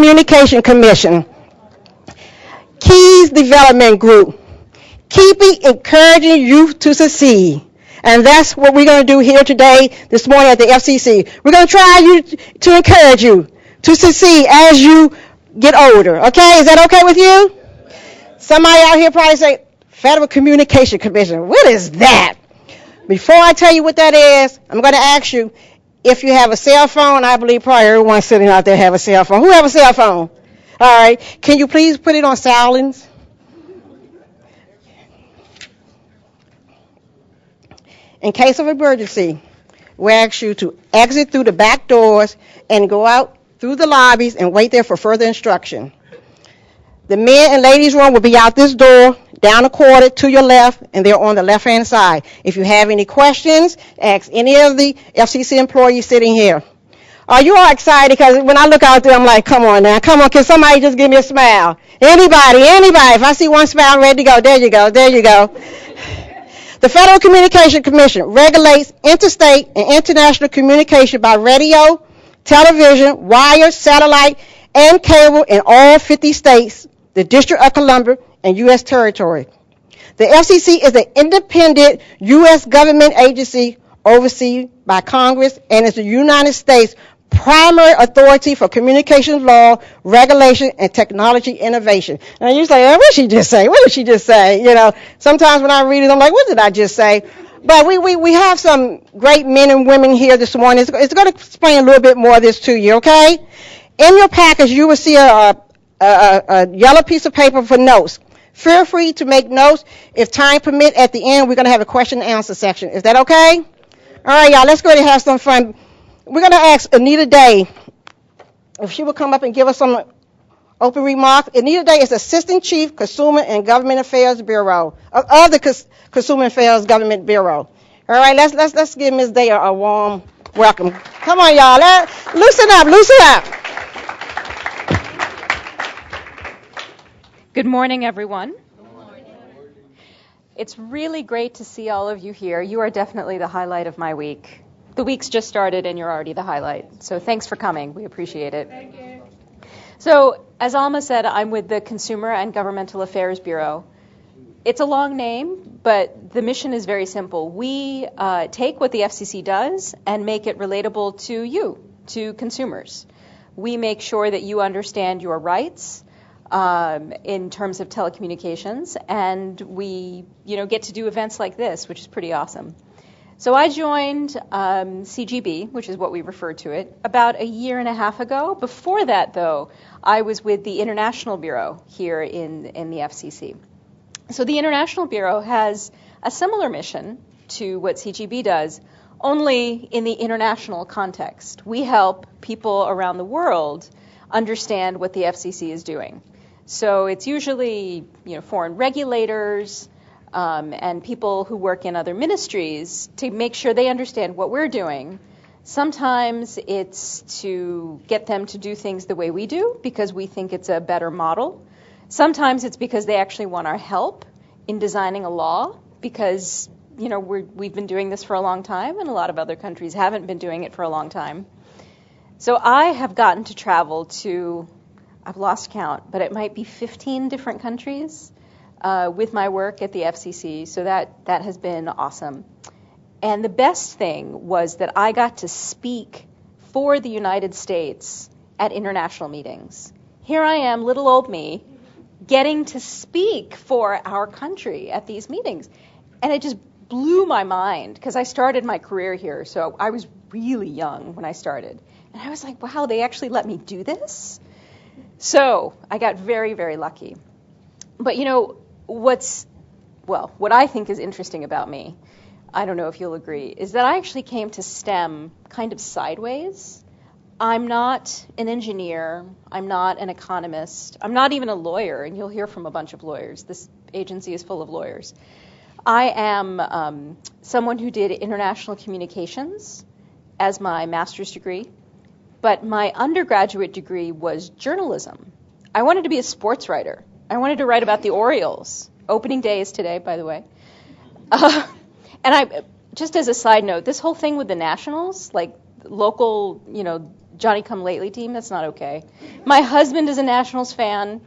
Communication Commission, K.E.Y.S Development Group, keeping encouraging youth to succeed. And that's what we're going to do here today, this morning at the FCC. We're going to try to encourage you to succeed as you get older. Okay? Is that okay with you? Somebody out here probably say, Federal Communication Commission. What is that? Before I tell you what that is, I'm going to ask you if you have a cell phone. I believe probably everyone sitting out there have a cell phone. Who have a cell phone? All right. Can you please put it on silence? In case of emergency, we ask you to exit through the back doors and go out through the lobbies and wait there for further instruction. The men and ladies room will be out this door, down a quarter to your left, and they're on the left-hand side. If you have any questions, ask any of the FCC employees sitting here. Are you all excited? Because when I look out there, I'm like, come on now, come on, can somebody just give me a smile? Anybody. If I see one smile, I'm ready to go. There you go. The Federal Communication Commission regulates interstate and international communication by radio, television, wire, satellite, and cable in all 50 states, the District of Columbia, and U.S. territory. The FCC is an independent U.S. government agency overseen by Congress and is the United States' primary authority for communications law, regulation, and technology innovation. And you say, what did she just say? You know, sometimes when I read it, I'm like, what did I just say? But we have some great men and women here this morning. It's going to explain a little bit more of this to you, okay? In your package, you will see a yellow piece of paper for notes. Feel free to make notes. If time permit, at the end, we're going to have a question and answer section. Is that okay? All right, y'all, let's go ahead and have some fun. We're going to ask Anita Day if she will come up and give us some open remarks. Anita Day is Assistant Chief Consumer and Government Affairs Bureau of the Consumer Affairs Government Bureau. All right, let's give Ms. Day a warm welcome. Come on, y'all. Loosen up. Good morning, everyone. It's really great to see all of you here. You are definitely the highlight of my week. The week's just started and you're already the highlight. So thanks for coming. We appreciate it. Thank you. So as Alma said, I'm with the Consumer and Governmental Affairs Bureau. It's a long name, but the mission is very simple. We take what the FCC does and make it relatable to you, to consumers. We make sure that you understand your rights in terms of telecommunications, and we get to do events like this, which is pretty awesome. So I joined CGB, which is what we refer to it, about a year and a half ago. Before that, though, I was with the International Bureau here in the FCC. So the International Bureau has a similar mission to what CGB does, only in the international context. We help people around the world understand what the FCC is doing. So it's usually foreign regulators, and people who work in other ministries to make sure they understand what we're doing. Sometimes it's to get them to do things the way we do because we think it's a better model. Sometimes it's because they actually want our help in designing a law because, we've been doing this for a long time and a lot of other countries haven't been doing it for a long time. So I have gotten to travel to, I've lost count, but it might be 15 different countries with my work at the FCC, so that has been awesome. And the best thing was that I got to speak for the United States at international meetings. Here I am, little old me, getting to speak for our country at these meetings. And it just blew my mind, because I started my career here, so I was really young when I started. And I was like, wow, they actually let me do this? So I got very, very lucky. But what I think is interesting about me, I don't know if you'll agree, is that I actually came to STEM kind of sideways. I'm not an engineer. I'm not an economist. I'm not even a lawyer, and you'll hear from a bunch of lawyers. This agency is full of lawyers. I am someone who did international communications as my master's degree, but my undergraduate degree was journalism. I wanted to be a sports writer. I wanted to write about the Orioles. Opening day is today, by the way. And just as a side note, this whole thing with the Nationals, like local, Johnny-come-lately team. That's not okay. My husband is a Nationals fan.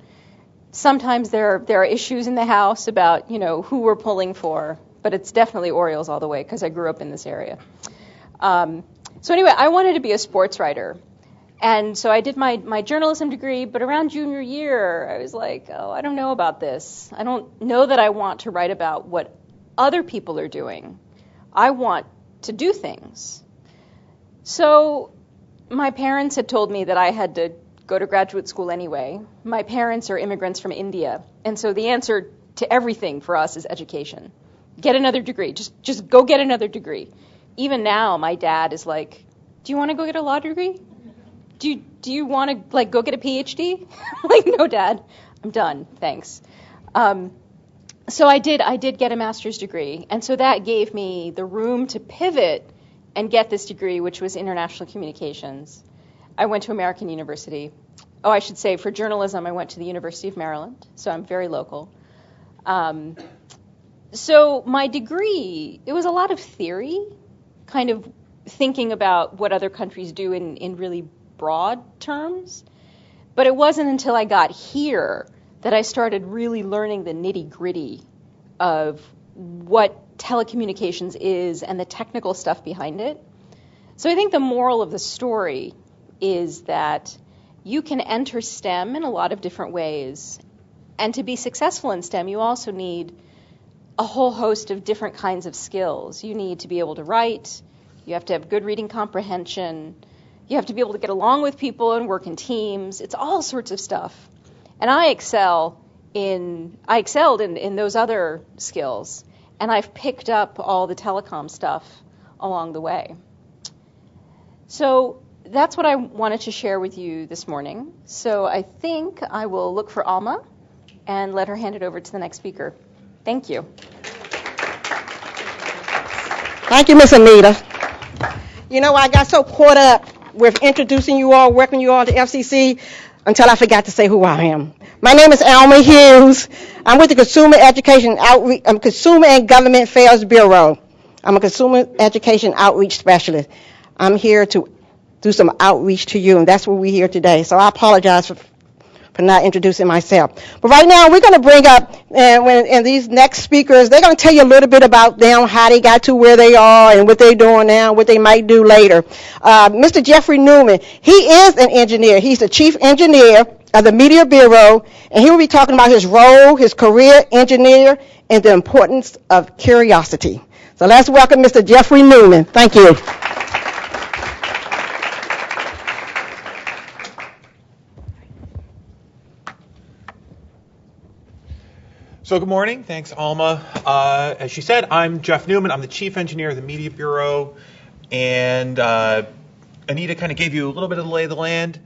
Sometimes there are issues in the house about, who we're pulling for, but it's definitely Orioles all the way because I grew up in this area. So anyway, I wanted to be a sports writer. And so I did my journalism degree, but around junior year, I was like, I don't know about this. I don't know that I want to write about what other people are doing. I want to do things. So my parents had told me that I had to go to graduate school anyway. My parents are immigrants from India, and so the answer to everything for us is education. Get another degree. Just go get another degree. Even now, my dad is like, do you want to go get a law degree? Do you want to go get a PhD? I'm like, no, Dad, I'm done. Thanks. So I did get a master's degree, and so that gave me the room to pivot and get this degree, which was international communications. I went to American University. Oh, I should say, for journalism, I went to the University of Maryland, so I'm very local. So my degree, it was a lot of theory, kind of thinking about what other countries do in really broad terms. But it wasn't until I got here that I started really learning the nitty-gritty of what telecommunications is and the technical stuff behind it. So I think the moral of the story is that you can enter STEM in a lot of different ways. And to be successful in STEM, you also need a whole host of different kinds of skills. You need to be able to write. You have to have good reading comprehension. You have to be able to get along with people and work in teams. It's all sorts of stuff. And I excelled in those other skills. And I've picked up all the telecom stuff along the way. So that's what I wanted to share with you this morning. So I think I will look for Alma and let her hand it over to the next speaker. Thank you. Thank you, Miss Amita. I got so caught up with introducing you all, welcoming you all to FCC, until I forgot to say who I am. My name is Alma Hughes. I'm with the Consumer Education Outreach, Consumer and Government Affairs Bureau. I'm a Consumer Education Outreach Specialist. I'm here to do some outreach to you, and that's what we're here today. So I apologize for not introducing myself. But right now, we're going to bring up, and these next speakers, they're going to tell you a little bit about them, how they got to where they are, and what they're doing now, what they might do later. Mr. Jeffrey Newman, he is an engineer. He's the chief engineer of the Media Bureau, and he will be talking about his role, his career, engineer, and the importance of curiosity. So let's welcome Mr. Jeffrey Newman. Thank you. So good morning. Thanks, Alma. As she said, I'm Jeff Newman. I'm the chief engineer of the Media Bureau. And Anita kind of gave you a little bit of the lay of the land.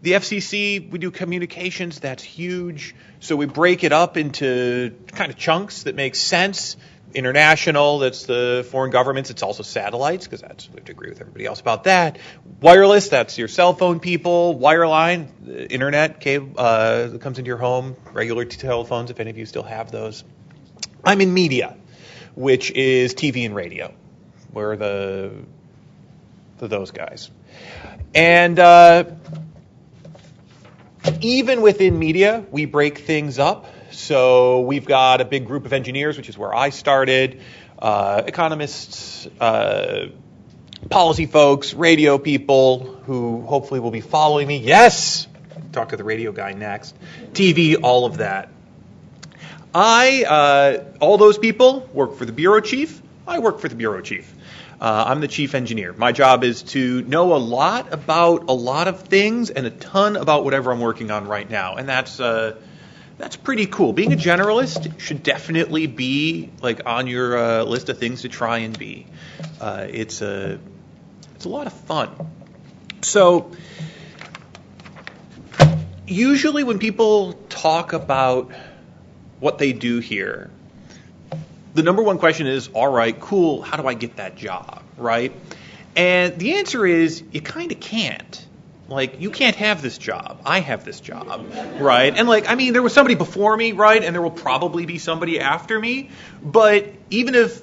The FCC, we do communications. That's huge. So we break it up into kind of chunks that make sense. International, that's the foreign governments. It's also satellites, because we have to agree with everybody else about that. Wireless, that's your cell phone people. Wireline, the internet cable that comes into your home. Regular telephones, if any of you still have those. I'm in media, which is TV and radio. We're those guys. And even within media, we break things up. So we've got a big group of engineers, which is where I started, economists, policy folks, radio people who hopefully will be following me. Yes, talk to the radio guy next. TV, all of that. All those people work for the bureau chief. I work for the bureau chief. I'm the chief engineer. My job is to know a lot about a lot of things and a ton about whatever I'm working on right now, and that's pretty cool. Being a generalist should definitely be on your list of things to try and be. It's a lot of fun. So usually when people talk about what they do here, the number one question is, all right, cool, how do I get that job, right? And the answer is, you kind of can't. You can't have this job. I have this job, right? And there was somebody before me, right? And there will probably be somebody after me. But even if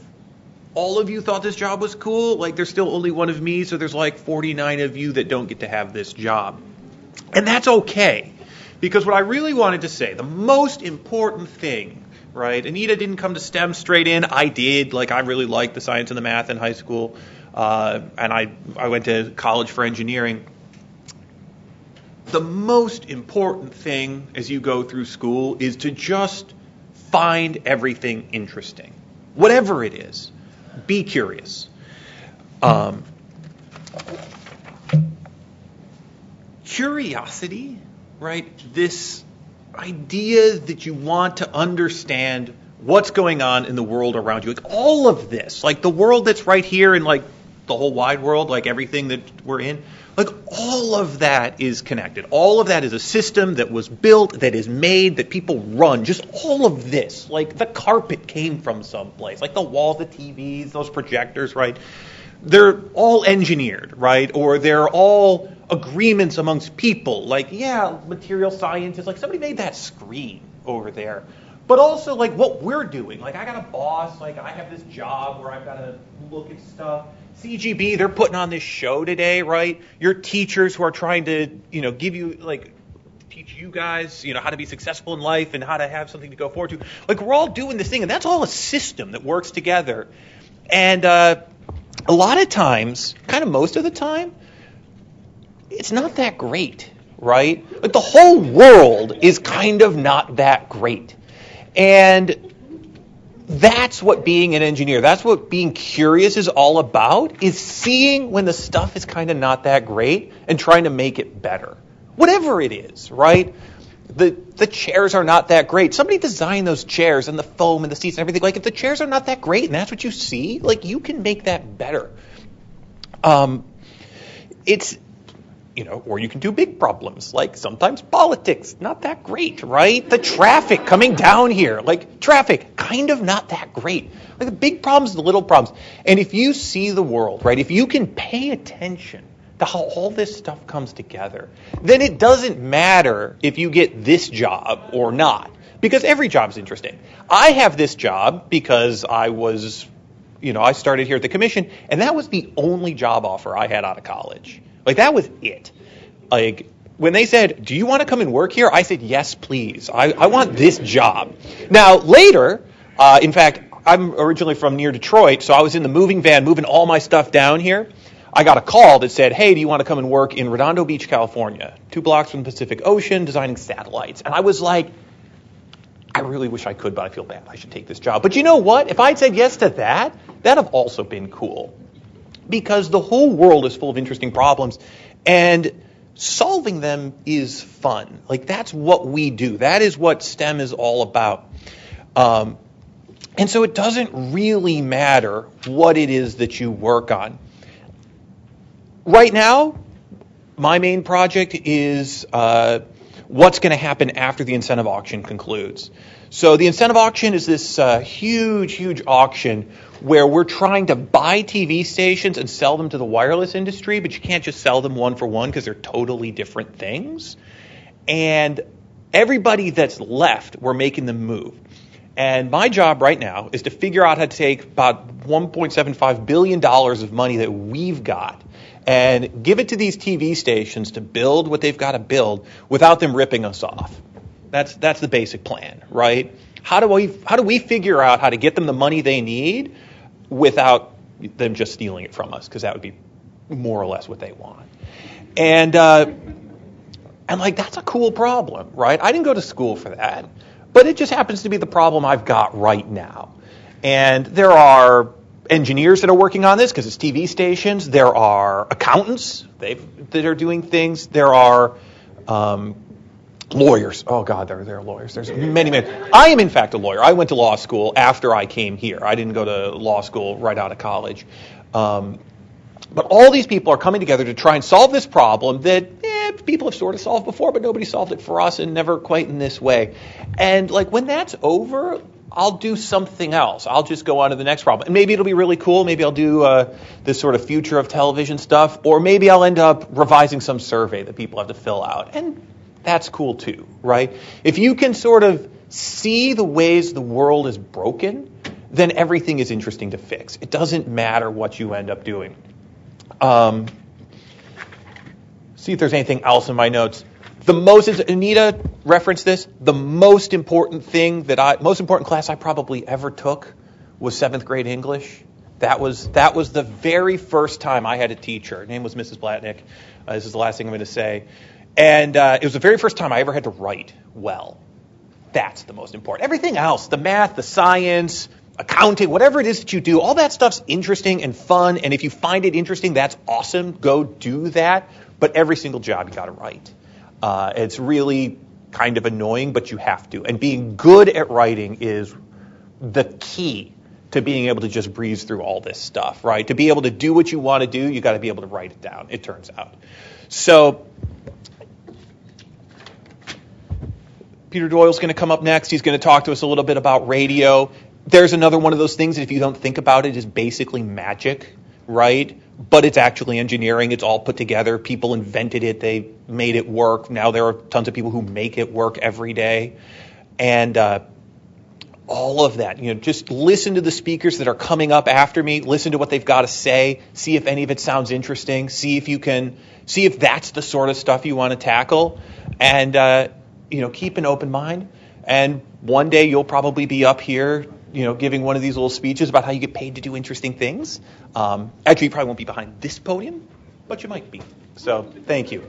all of you thought this job was cool, like there's still only one of me, so there's like 49 of you that don't get to have this job. And that's okay, because what I really wanted to say, the most important thing, right? Anita didn't come to STEM straight in. I did. Like, I really liked the science and the math in high school, and I went to college for engineering. The most important thing as you go through school is to just find everything interesting, whatever it is. Be curious. Curiosity, right? This idea that you want to understand what's going on in the world around you. Like all of this, like the world that's right here and like the whole wide world, like everything that we're in, like all of that is connected. All of that is a system that was built, that is made, that people run. Just all of this, like the carpet came from someplace, like the walls, the TVs, those projectors, right? They're all engineered, right? Or they're all agreements amongst people. Like, yeah, material scientists, like somebody made that screen over there. But also like what we're doing. Like I got a boss, like I have this job where I've got to look at stuff. CGB, they're putting on this show today, right? Your teachers who are trying to, give you, like, teach you guys, how to be successful in life and how to have something to go forward to. Like, we're all doing this thing, and that's all a system that works together. And a lot of times, kind of most of the time, it's not that great, right? Like, the whole world is kind of not that great. And that's what being an engineer, that's what being curious is all about, is seeing when the stuff is kind of not that great and trying to make it better. Whatever it is, right? The chairs are not that great. Somebody designed those chairs and the foam and the seats and everything. Like if the chairs are not that great and that's what you see, like you can make that better. Or you can do big problems, like sometimes politics, not that great, right? The traffic coming down here, like traffic, kind of not that great. Like the big problems, the little problems. And if you see the world, right, if you can pay attention to how all this stuff comes together, then it doesn't matter if you get this job or not, because every job is interesting. I have this job because I started here at the commission, and that was the only job offer I had out of college. Like, that was it. Like, when they said, do you want to come and work here? I said, yes, please. I want this job. Now, later, in fact, I'm originally from near Detroit, so I was in the moving van moving all my stuff down here. I got a call that said, hey, do you want to come and work in Redondo Beach, California, 2 blocks from the Pacific Ocean, designing satellites? And I was like, I really wish I could, but I feel bad. I should take this job. But you know what? If I'd said yes to that, that'd have also been cool. Because the whole world is full of interesting problems, and solving them is fun. Like, that's what we do. That is what STEM is all about. And so it doesn't really matter what it is that you work on. Right now, my main project is what's going to happen after the incentive auction concludes. So the incentive auction is this huge, huge auction where we're trying to buy TV stations and sell them to the wireless industry, but you can't just sell them one for one because they're totally different things. And everybody that's left, we're making them move. And my job right now is to figure out how to take about $1.75 billion of money that we've got and give it to these TV stations to build what they've got to build without them ripping us off. That's the basic plan, right? How do we figure out how to get them the money they need without them just stealing it from us? Because that would be more or less what they want. And like, that's a cool problem, right? I didn't go to school for that, but it just happens to be the problem I've got right now. And there are engineers that are working on this because it's TV stations. There are accountants that are doing things. There are lawyers. Oh, God, there are lawyers. There's many. I am, in fact, a lawyer. I went to law school after I came here. I didn't go to law school right out of college. But all these people are coming together to try and solve this problem that people have sort of solved before, but nobody solved it for us and never quite in this way. And, like, when that's over, I'll do something else. I'll just go on to the next problem. And maybe it'll be really cool. Maybe I'll do this sort of future of television stuff. Or maybe I'll end up revising some survey that people have to fill out. And that's cool too, right? If you can sort of see the ways the world is broken, then everything is interesting to fix. It doesn't matter what you end up doing. See if there's anything else in my notes. Anita referenced this, the most important class I probably ever took was 7th grade English. That was the very first time I had a teacher. Her name was Mrs. Blatnick. This is the last thing I'm going to say. And it was the very first time I ever had to write well. That's the most important. Everything else, the math, the science, accounting, whatever it is that you do, all that stuff's interesting and fun. And if you find it interesting, that's awesome. Go do that. But every single job, you got to write. It's really kind of annoying, but you have to. And being good at writing is the key to being able to just breeze through all this stuff, right? To be able to do what you want to do, you got to be able to write it down, it turns out. So Peter Doyle's going to come up next. He's going to talk to us a little bit about radio. There's another one of those things that if you don't think about it is basically magic, right? But it's actually engineering. It's all put together. People invented it. They made it work. Now there are tons of people who make it work every day. And all of that, just listen to the speakers that are coming up after me. Listen to what they've got to say. See if any of it sounds interesting. See if that's the sort of stuff you want to tackle. And, keep an open mind. And one day you'll probably be up here, giving one of these little speeches about how you get paid to do interesting things. Actually, you probably won't be behind this podium, but you might be. So, thank you.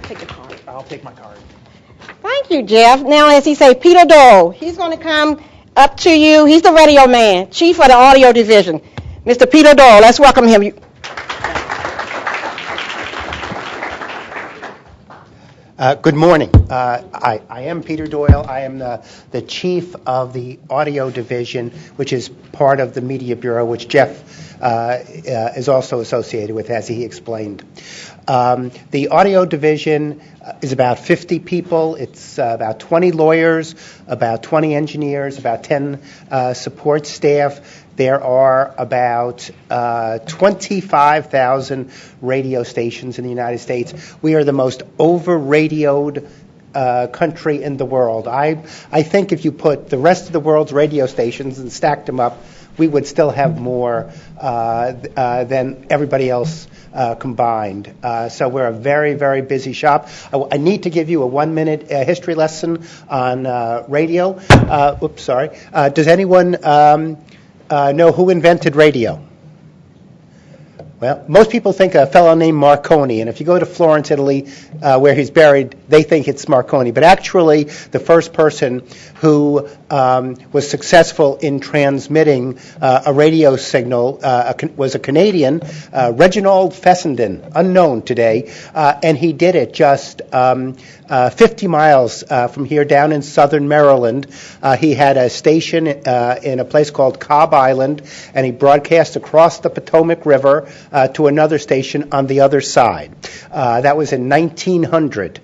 Take the card. I'll take my card. Thank you, Jeff. Now, as he say, Peter Doyle, he's going to come up to you. He's the radio man, chief of the audio division. Mr. Peter Doyle, let's welcome him. Good morning. I am Peter Doyle. I am the chief of the audio division, which is part of the Media Bureau, which Jeff is also associated with, as he explained. The audio division is about 50 people. It's about 20 lawyers, about 20 engineers, about 10 support staff. There are about 25,000 radio stations in the United States. We are the most over-radioed country in the world. I think if you put the rest of the world's radio stations and stacked them up, we would still have more than everybody else combined. So we're a very, very busy shop. I need to give you a 1-minute history lesson on radio. Does anyone know who invented radio? Well, most people think a fellow named Marconi, and if you go to Florence, Italy, where he's buried, they think it's Marconi. But actually, the first person who was successful in transmitting a radio signal was a Canadian, Reginald Fessenden, unknown today, and he did it just 50 miles from here down in southern Maryland. He had a station in a place called Cobb Island, and he broadcast across the Potomac River to another station on the other side. That was in 1900.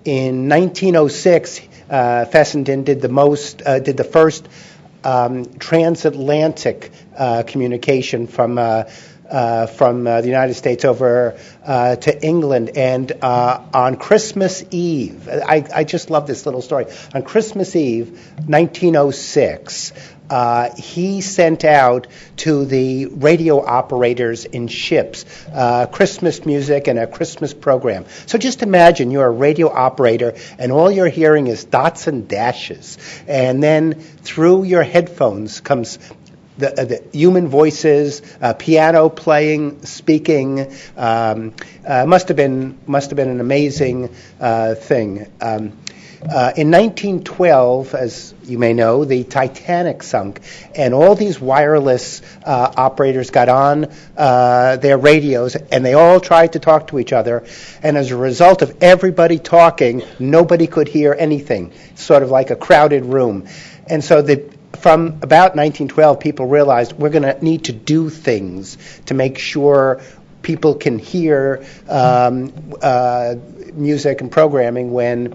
In 1906, Fessenden did the first transatlantic communication from the United States over to England. And on Christmas Eve, I just love this little story. On Christmas Eve, 1906, he sent out to the radio operators in ships Christmas music and a Christmas program. So just imagine you're a radio operator and all you're hearing is dots and dashes. And then through your headphones comes the human voices, piano playing, speaking. Must have been an amazing thing. In 1912, as you may know, the Titanic sunk, and all these wireless operators got on their radios, and they all tried to talk to each other. And as a result of everybody talking, nobody could hear anything, sort of like a crowded room. And so from about 1912, people realized we're going to need to do things to make sure people can hear music and programming when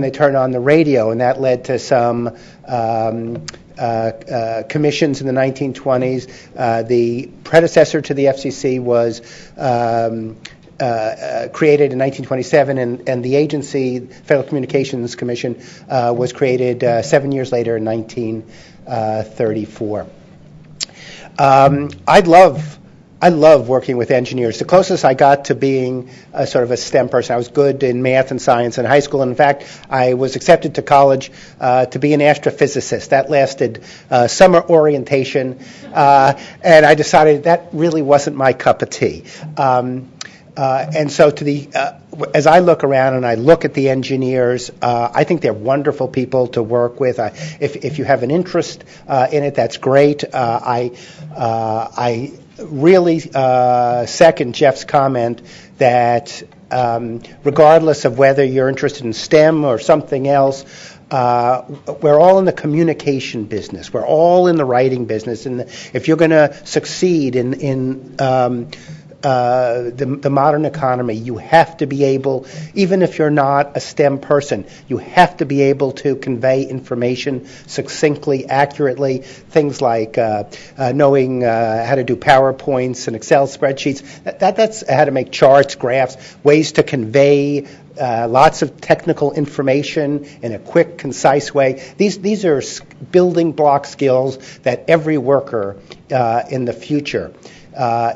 they turn on the radio, and that led to some commissions in the 1920s. The predecessor to the FCC was created in 1927, and the agency, Federal Communications Commission, was created 7 years later in 1934. I love working with engineers. The closest I got to being a sort of a STEM person, I was good in math and science in high school. And in fact, I was accepted to college to be an astrophysicist. That lasted summer orientation, and I decided that really wasn't my cup of tea. And so as I look around and I look at the engineers, I think they're wonderful people to work with. If you have an interest in it, that's great. I really second Jeff's comment that regardless of whether you're interested in STEM or something else, we're all in the communication business. We're all in the writing business. And if you're going to succeed in the modern economy, you have to be able, even if you're not a STEM person, you have to be able to convey information succinctly, accurately, things like knowing how to do PowerPoints and Excel spreadsheets. That's how to make charts, graphs, ways to convey lots of technical information in a quick, concise way. These are building block skills that every worker in the future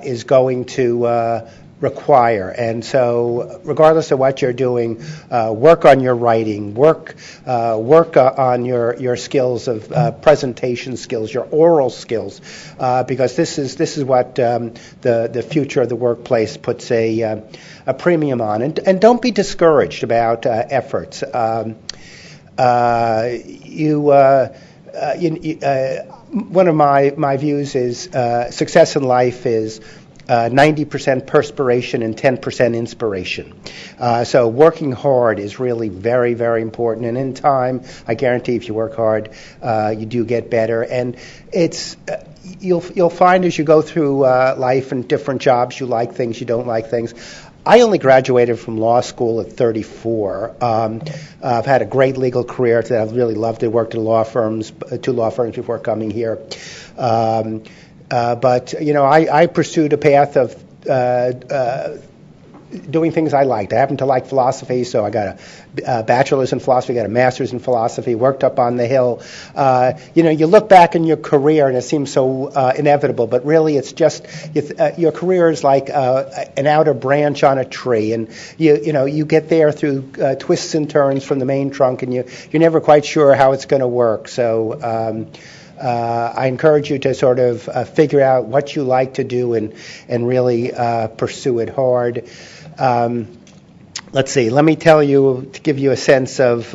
is going to require. And so regardless of what you're doing, work on your writing, work on your skills of presentation skills, your oral skills, because this is what the future of the workplace puts a premium on. And don't be discouraged about efforts. One of my views is success in life is 90% perspiration and 10% inspiration. So working hard is really very, very important. And in time, I guarantee if you work hard, you do get better. And it's you'll find as you go through life and different jobs, you like things, you don't like things. I only graduated from law school at 34. I've had a great legal career that I've really loved. I worked at two law firms before coming here. But I pursued a path of doing things I liked. I happen to like philosophy, so I got a bachelor's in philosophy, got a master's in philosophy, worked up on the Hill. You look back in your career and it seems so inevitable, but really it's just your career is like an outer branch on a tree, and you get there through twists and turns from the main trunk, and you're never quite sure how it's going to work. So I encourage you to sort of figure out what you like to do and really pursue it hard. Let's see. Let me tell you, to give you a sense of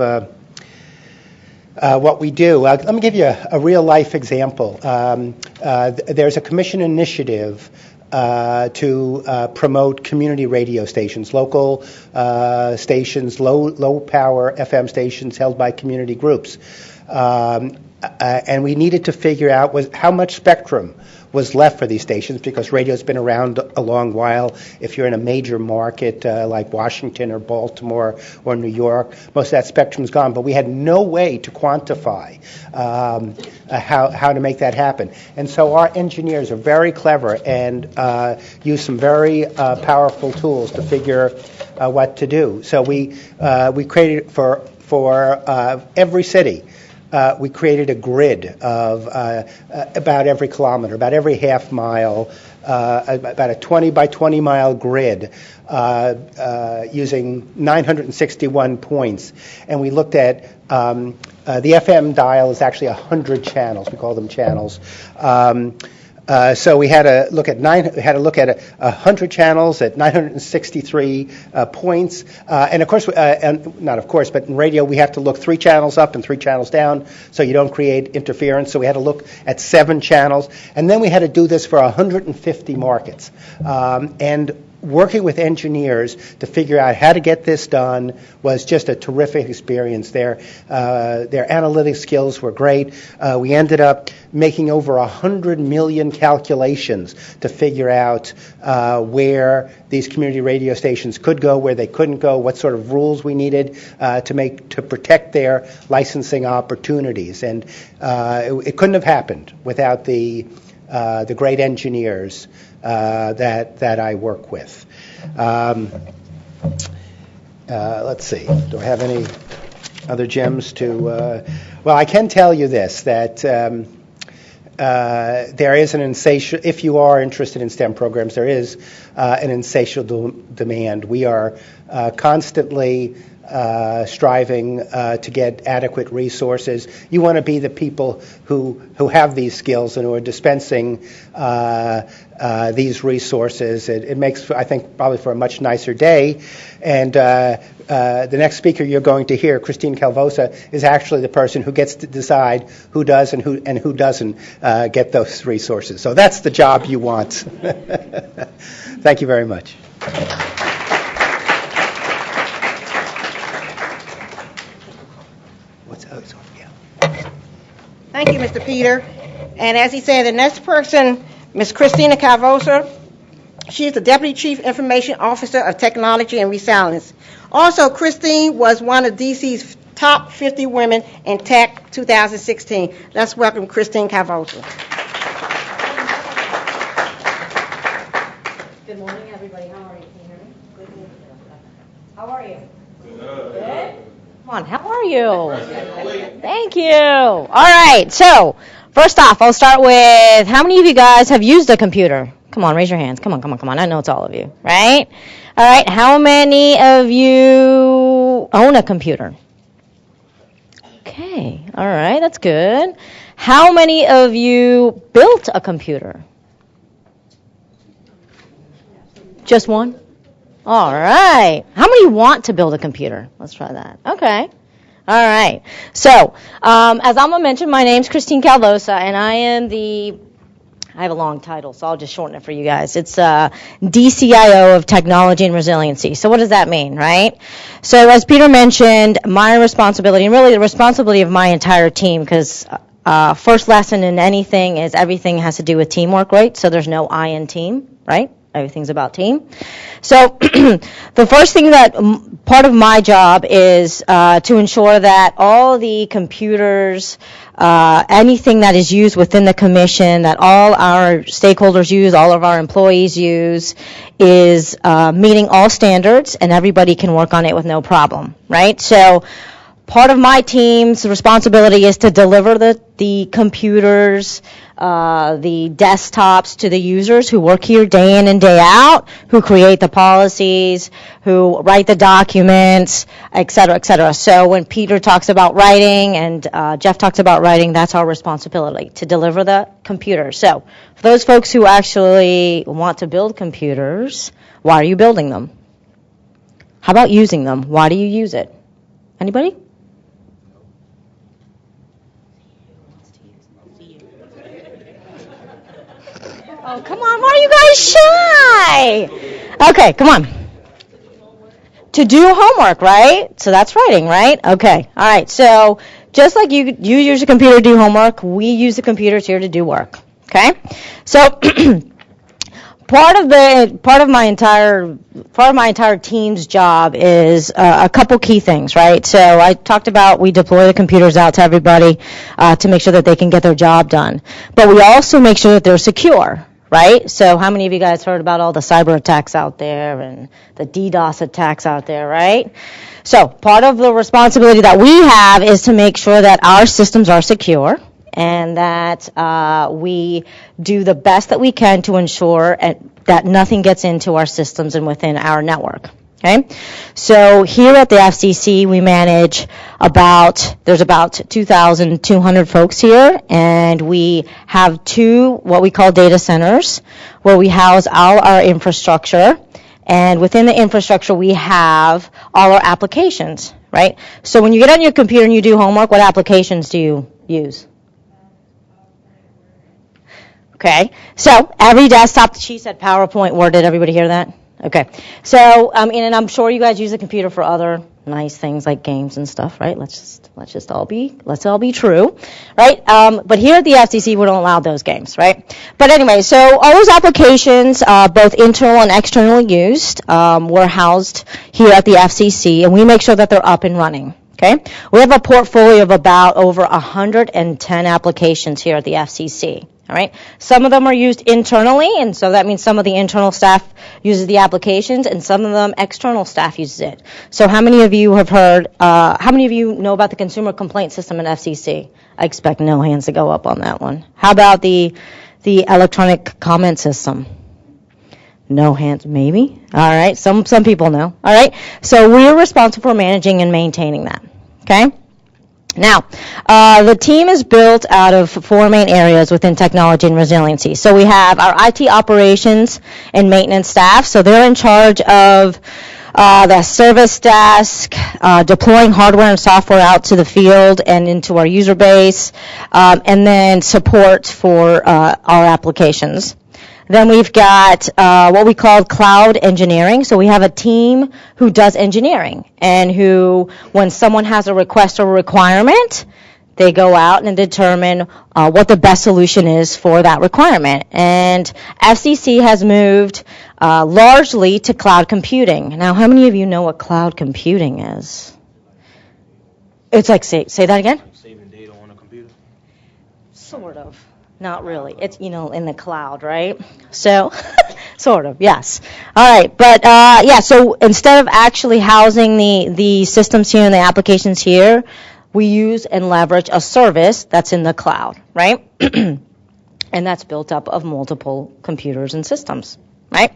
what we do. Let me give you a real-life example. There's a commission initiative to promote community radio stations, local stations, low-power FM stations held by community groups. And we needed to figure out how much spectrum was left for these stations, because radio's been around a long while. If you're in a major market like Washington or Baltimore or New York, most of that spectrum's gone. But we had no way to quantify how to make that happen. And so our engineers are very clever and use some very powerful tools to figure what to do. So we created for every city. We created a grid of about every kilometer, about every half mile, about a 20 by 20 mile grid using 961 points. And we looked at the FM dial is actually 100 channels. We call them channels. So we had to look at 100 channels at 963 points, and of course, but in radio we have to look 3 channels up and 3 channels down, so you don't create interference. So we had to look at 7 channels, and then we had to do this for 150 markets, and working with engineers to figure out how to get this done was just a terrific experience. Their analytic skills were great. We ended up making over 100 million calculations to figure out where these community radio stations could go, where they couldn't go, what sort of rules we needed to protect their licensing opportunities. And it couldn't have happened without the great engineers that I work with. Let's see. Do I have any other gems to? Well, I can tell you this, that there is an insatiable, if you are interested in STEM programs, there is an insatiable demand. We are constantly striving to get adequate resources. You want to be the people who have these skills and who are dispensing these resources. It makes, I think, probably for a much nicer day. And the next speaker you're going to hear, Christine Calvosa, is actually the person who gets to decide who does and who doesn't get those resources. So that's the job you want. Thank you very much. Thank you, Mr. Peter. And as he said, the next person, Ms. Christina Calvosa, she is the Deputy Chief Information Officer of Technology and Resilience. Also, Christine was one of DC's top 50 women in tech 2016. Let's welcome Christine Calvosa. Good morning, everybody. How are you? Can you hear me? Good. How are you? Good. Come on, how are you? Thank you. All right, so first off, I'll start with how many of you guys have used a computer? Come on, raise your hands. Come on. I know it's all of you, right? All right, how many of you own a computer? Okay, all right, that's good. How many of you built a computer? Just one? All right. How many want to build a computer? Let's try that. Okay. All right. So, as Alma mentioned, my name's Christine Calvosa, and I have a long title, so I'll just shorten it for you guys. It's DCIO of Technology and Resiliency. So what does that mean, right? So as Peter mentioned, my responsibility, and really the responsibility of my entire team, because first lesson in anything is everything has to do with teamwork, right? So there's no I in team, right? Everything's about team. So the first thing that part of my job is to ensure that all the computers, anything that is used within the commission, that all our stakeholders use, all of our employees use, is meeting all standards, and everybody can work on it with no problem, right? So part of my team's responsibility is to deliver the computers, the desktops to the users who work here day in and day out, who create the policies, who write the documents, et cetera, et cetera. So when Peter talks about writing and Jeff talks about writing, that's our responsibility, to deliver the computers. So for those folks who actually want to build computers, why are you building them? How about using them? Why do you use it? Anybody? Oh, come on. Why are you guys shy? Okay, come on. To do homework, right? So that's writing, right? Okay. All right. So just like you use a computer to do homework, we use the computers here to do work. Okay? So part of my entire team's job is a couple key things, right? So I talked about we deploy the computers out to everybody to make sure that they can get their job done. But we also make sure that they're secure. Right? So how many of you guys heard about all the cyber attacks out there and the DDoS attacks out there, right? So part of the responsibility that we have is to make sure that our systems are secure and that we do the best that we can to ensure that nothing gets into our systems and within our network. Okay? So here at the FCC, we manage there's about 2,200 folks here, and we have two what we call data centers where we house all our infrastructure, and within the infrastructure we have all our applications, right? So when you get on your computer and you do homework, what applications do you use? Okay, so every desktop, she said PowerPoint, Word, did everybody hear that? Okay, so and I'm sure you guys use a computer for other nice things like games and stuff, right? Let's all be true, right? But here at the FCC, we don't allow those games, right? But anyway, so all those applications, both internal and externally used, were housed here at the FCC, and we make sure that they're up and running. Okay, we have a portfolio of about over 110 applications here at the FCC. All right. Some of them are used internally, and so that means some of the internal staff uses the applications, and some of them external staff uses it. So how many of you have heard, how many of you know about the consumer complaint system in FCC? I expect no hands to go up on that one. How about the electronic comment system? No hands, maybe. All right. Some people know. All right. So we're responsible for managing and maintaining that. Okay. Now, the team is built out of 4 main areas within technology and resiliency. So we have our IT operations and maintenance staff. So they're in charge of the service desk, deploying hardware and software out to the field and into our user base, and then support for our applications. Then we've got what we call cloud engineering. So we have a team who does engineering and who, when someone has a request or a requirement, they go out and determine what the best solution is for that requirement. And FCC has moved largely to cloud computing. Now, how many of you know what cloud computing is? It's like, say that again? Saving data on a computer? Sort of. Not really. It's, in the cloud, right? So, sort of, yes. All right, but so instead of actually housing the systems here and the applications here, we use and leverage a service that's in the cloud, right? And that's built up of multiple computers and systems, right?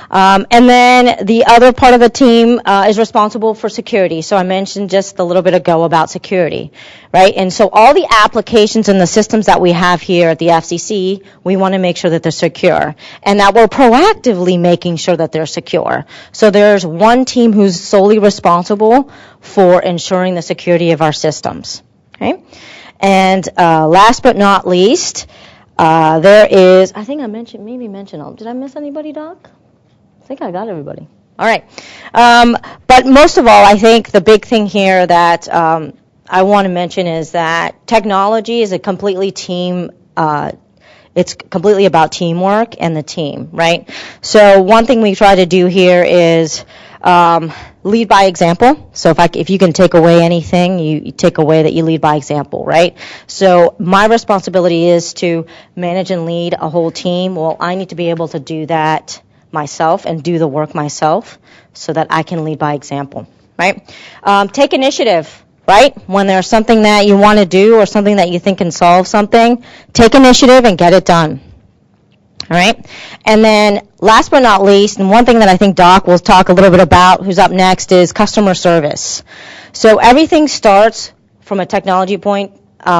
And then the other part of the team is responsible for security. So I mentioned just a little bit ago about security, right? And so all the applications and the systems that we have here at the FCC, we want to make sure that they're secure and that we're proactively making sure that they're secure. So there's one team who's solely responsible for ensuring the security of our systems, okay? And last but not least, there is, I think I mentioned, did I miss anybody, Doc? I think I got everybody. All right. But most of all, I think the big thing here that I want to mention is that technology is a completely team, it's completely about teamwork and the team, right? So one thing we try to do here is lead by example. So if you can take away anything, you take away that you lead by example, right? So my responsibility is to manage and lead a whole team. Well, I need to be able to do that myself and do the work myself so that I can lead by example, right? Take initiative, right? When there's something that you want to do or something that you think can solve something, take initiative and get it done, all right? And then last but not least, and one thing that I think Doc will talk a little bit about, who's up next, is customer service. So everything starts from a technology point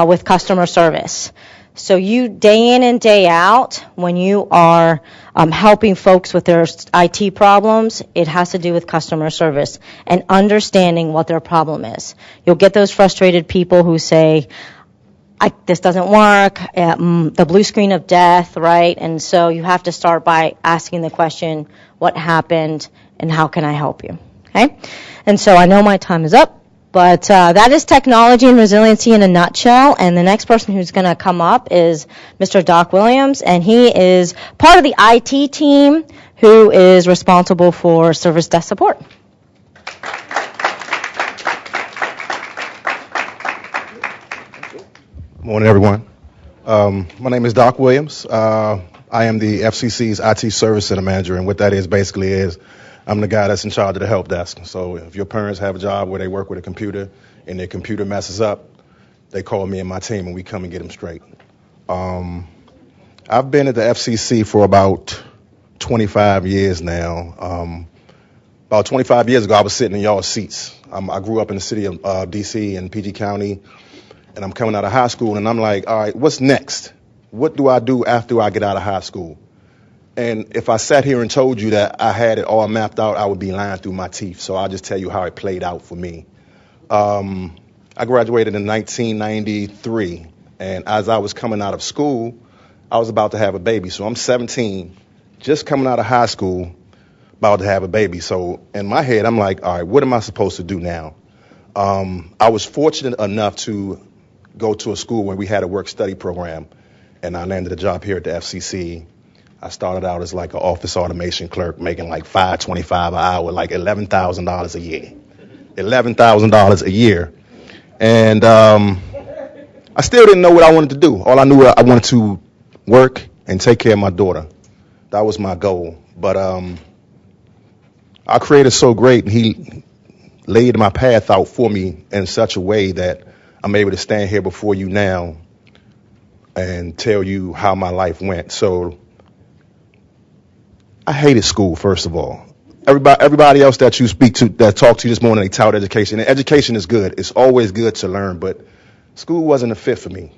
with customer service. So you, day in and day out, when you are helping folks with their IT problems, it has to do with customer service and understanding what their problem is. You'll get those frustrated people who say, this doesn't work, the blue screen of death, right? And so you have to start by asking the question, what happened and how can I help you, okay? And so I know my time is up. But that is technology and resiliency in a nutshell. And the next person who's going to come up is Mr. Doc Williams, and he is part of the IT team who is responsible for service desk support. Morning, everyone. My name is Doc Williams. I am the FCC's IT Service Center Manager, and what that is basically is I'm the guy that's in charge of the help desk. So if your parents have a job where they work with a computer and their computer messes up, they call me and my team and we come and get them straight. I've been at the FCC for about 25 years now. About 25 years ago, I was sitting in y'all's seats. I grew up in the city of D.C. and PG County, and I'm coming out of high school, and I'm like, all right, what's next? What do I do after I get out of high school? And if I sat here and told you that I had it all mapped out, I would be lying through my teeth. So I'll just tell you how it played out for me. I graduated in 1993, and as I was coming out of school, I was about to have a baby. So I'm 17, just coming out of high school, about to have a baby. So in my head, I'm like, all right, what am I supposed to do now? I was fortunate enough to go to a school where we had a work-study program, and I landed a job here at the FCC. I started out as like an office automation clerk, making like $5.25 an hour, like $11,000 a year. $11,000 a year. And I still didn't know what I wanted to do. All I knew, I wanted to work, and take care of my daughter. That was my goal. But our Creator's so great, and He laid my path out for me in such a way that I'm able to stand here before you now and tell you how my life went. So I hated school, first of all. Everybody else that you speak to, that talk to you this morning, they tout education. And education is good. It's always good to learn, but school wasn't a fit for me.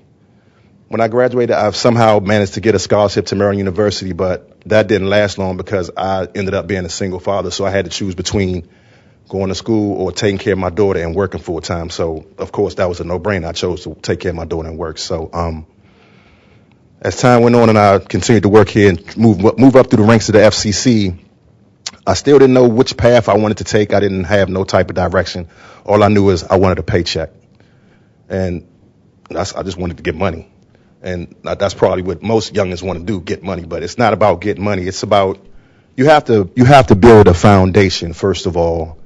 When I graduated, I've somehow managed to get a scholarship to Maryland University, but that didn't last long because I ended up being a single father, so I had to choose between going to school or taking care of my daughter and working full time. So, of course, that was a no-brainer. I chose to take care of my daughter and work. So, as time went on and I continued to work here and move up through the ranks of the FCC, I still didn't know which path I wanted to take. I didn't have no type of direction. All I knew is I wanted a paycheck, and I just wanted to get money. And that's probably what most youngins want to do, get money. But it's not about getting money. It's about you have to build a foundation, first of all,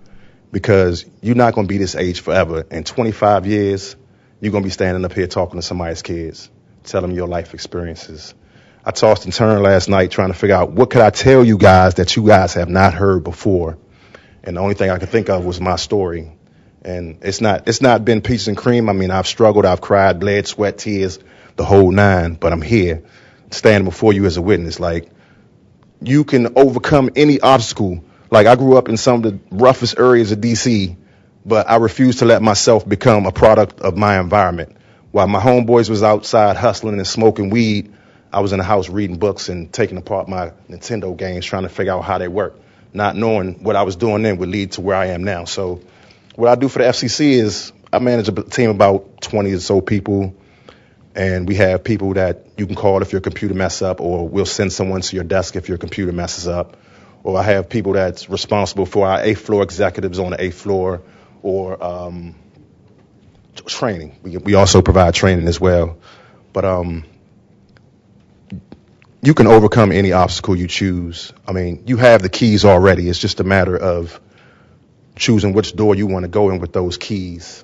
because you're not going to be this age forever. In 25 years, you're going to be standing up here talking to somebody's kids, telling them your life experiences. I tossed and turned last night trying to figure out what could I tell you guys that you guys have not heard before. And the only thing I could think of was my story. And it's not been peaches and cream. I mean, I've struggled, I've cried, bled, sweat, tears, the whole nine, but I'm here standing before you as a witness. Like, you can overcome any obstacle. Like, I grew up in some of the roughest areas of DC, but I refused to let myself become a product of my environment. While my homeboys was outside hustling and smoking weed, I was in the house reading books and taking apart my Nintendo games, trying to figure out how they work, not knowing what I was doing then would lead to where I am now. So what I do for the FCC is I manage a team of about 20 or so people, and we have people that you can call if your computer messes up, or we'll send someone to your desk if your computer messes up. Or I have people that's responsible for our 8th floor executives on the 8th floor, or training. We also provide training as well. But you can overcome any obstacle you choose. I mean, you have the keys already. It's just a matter of choosing which door you want to go in with those keys.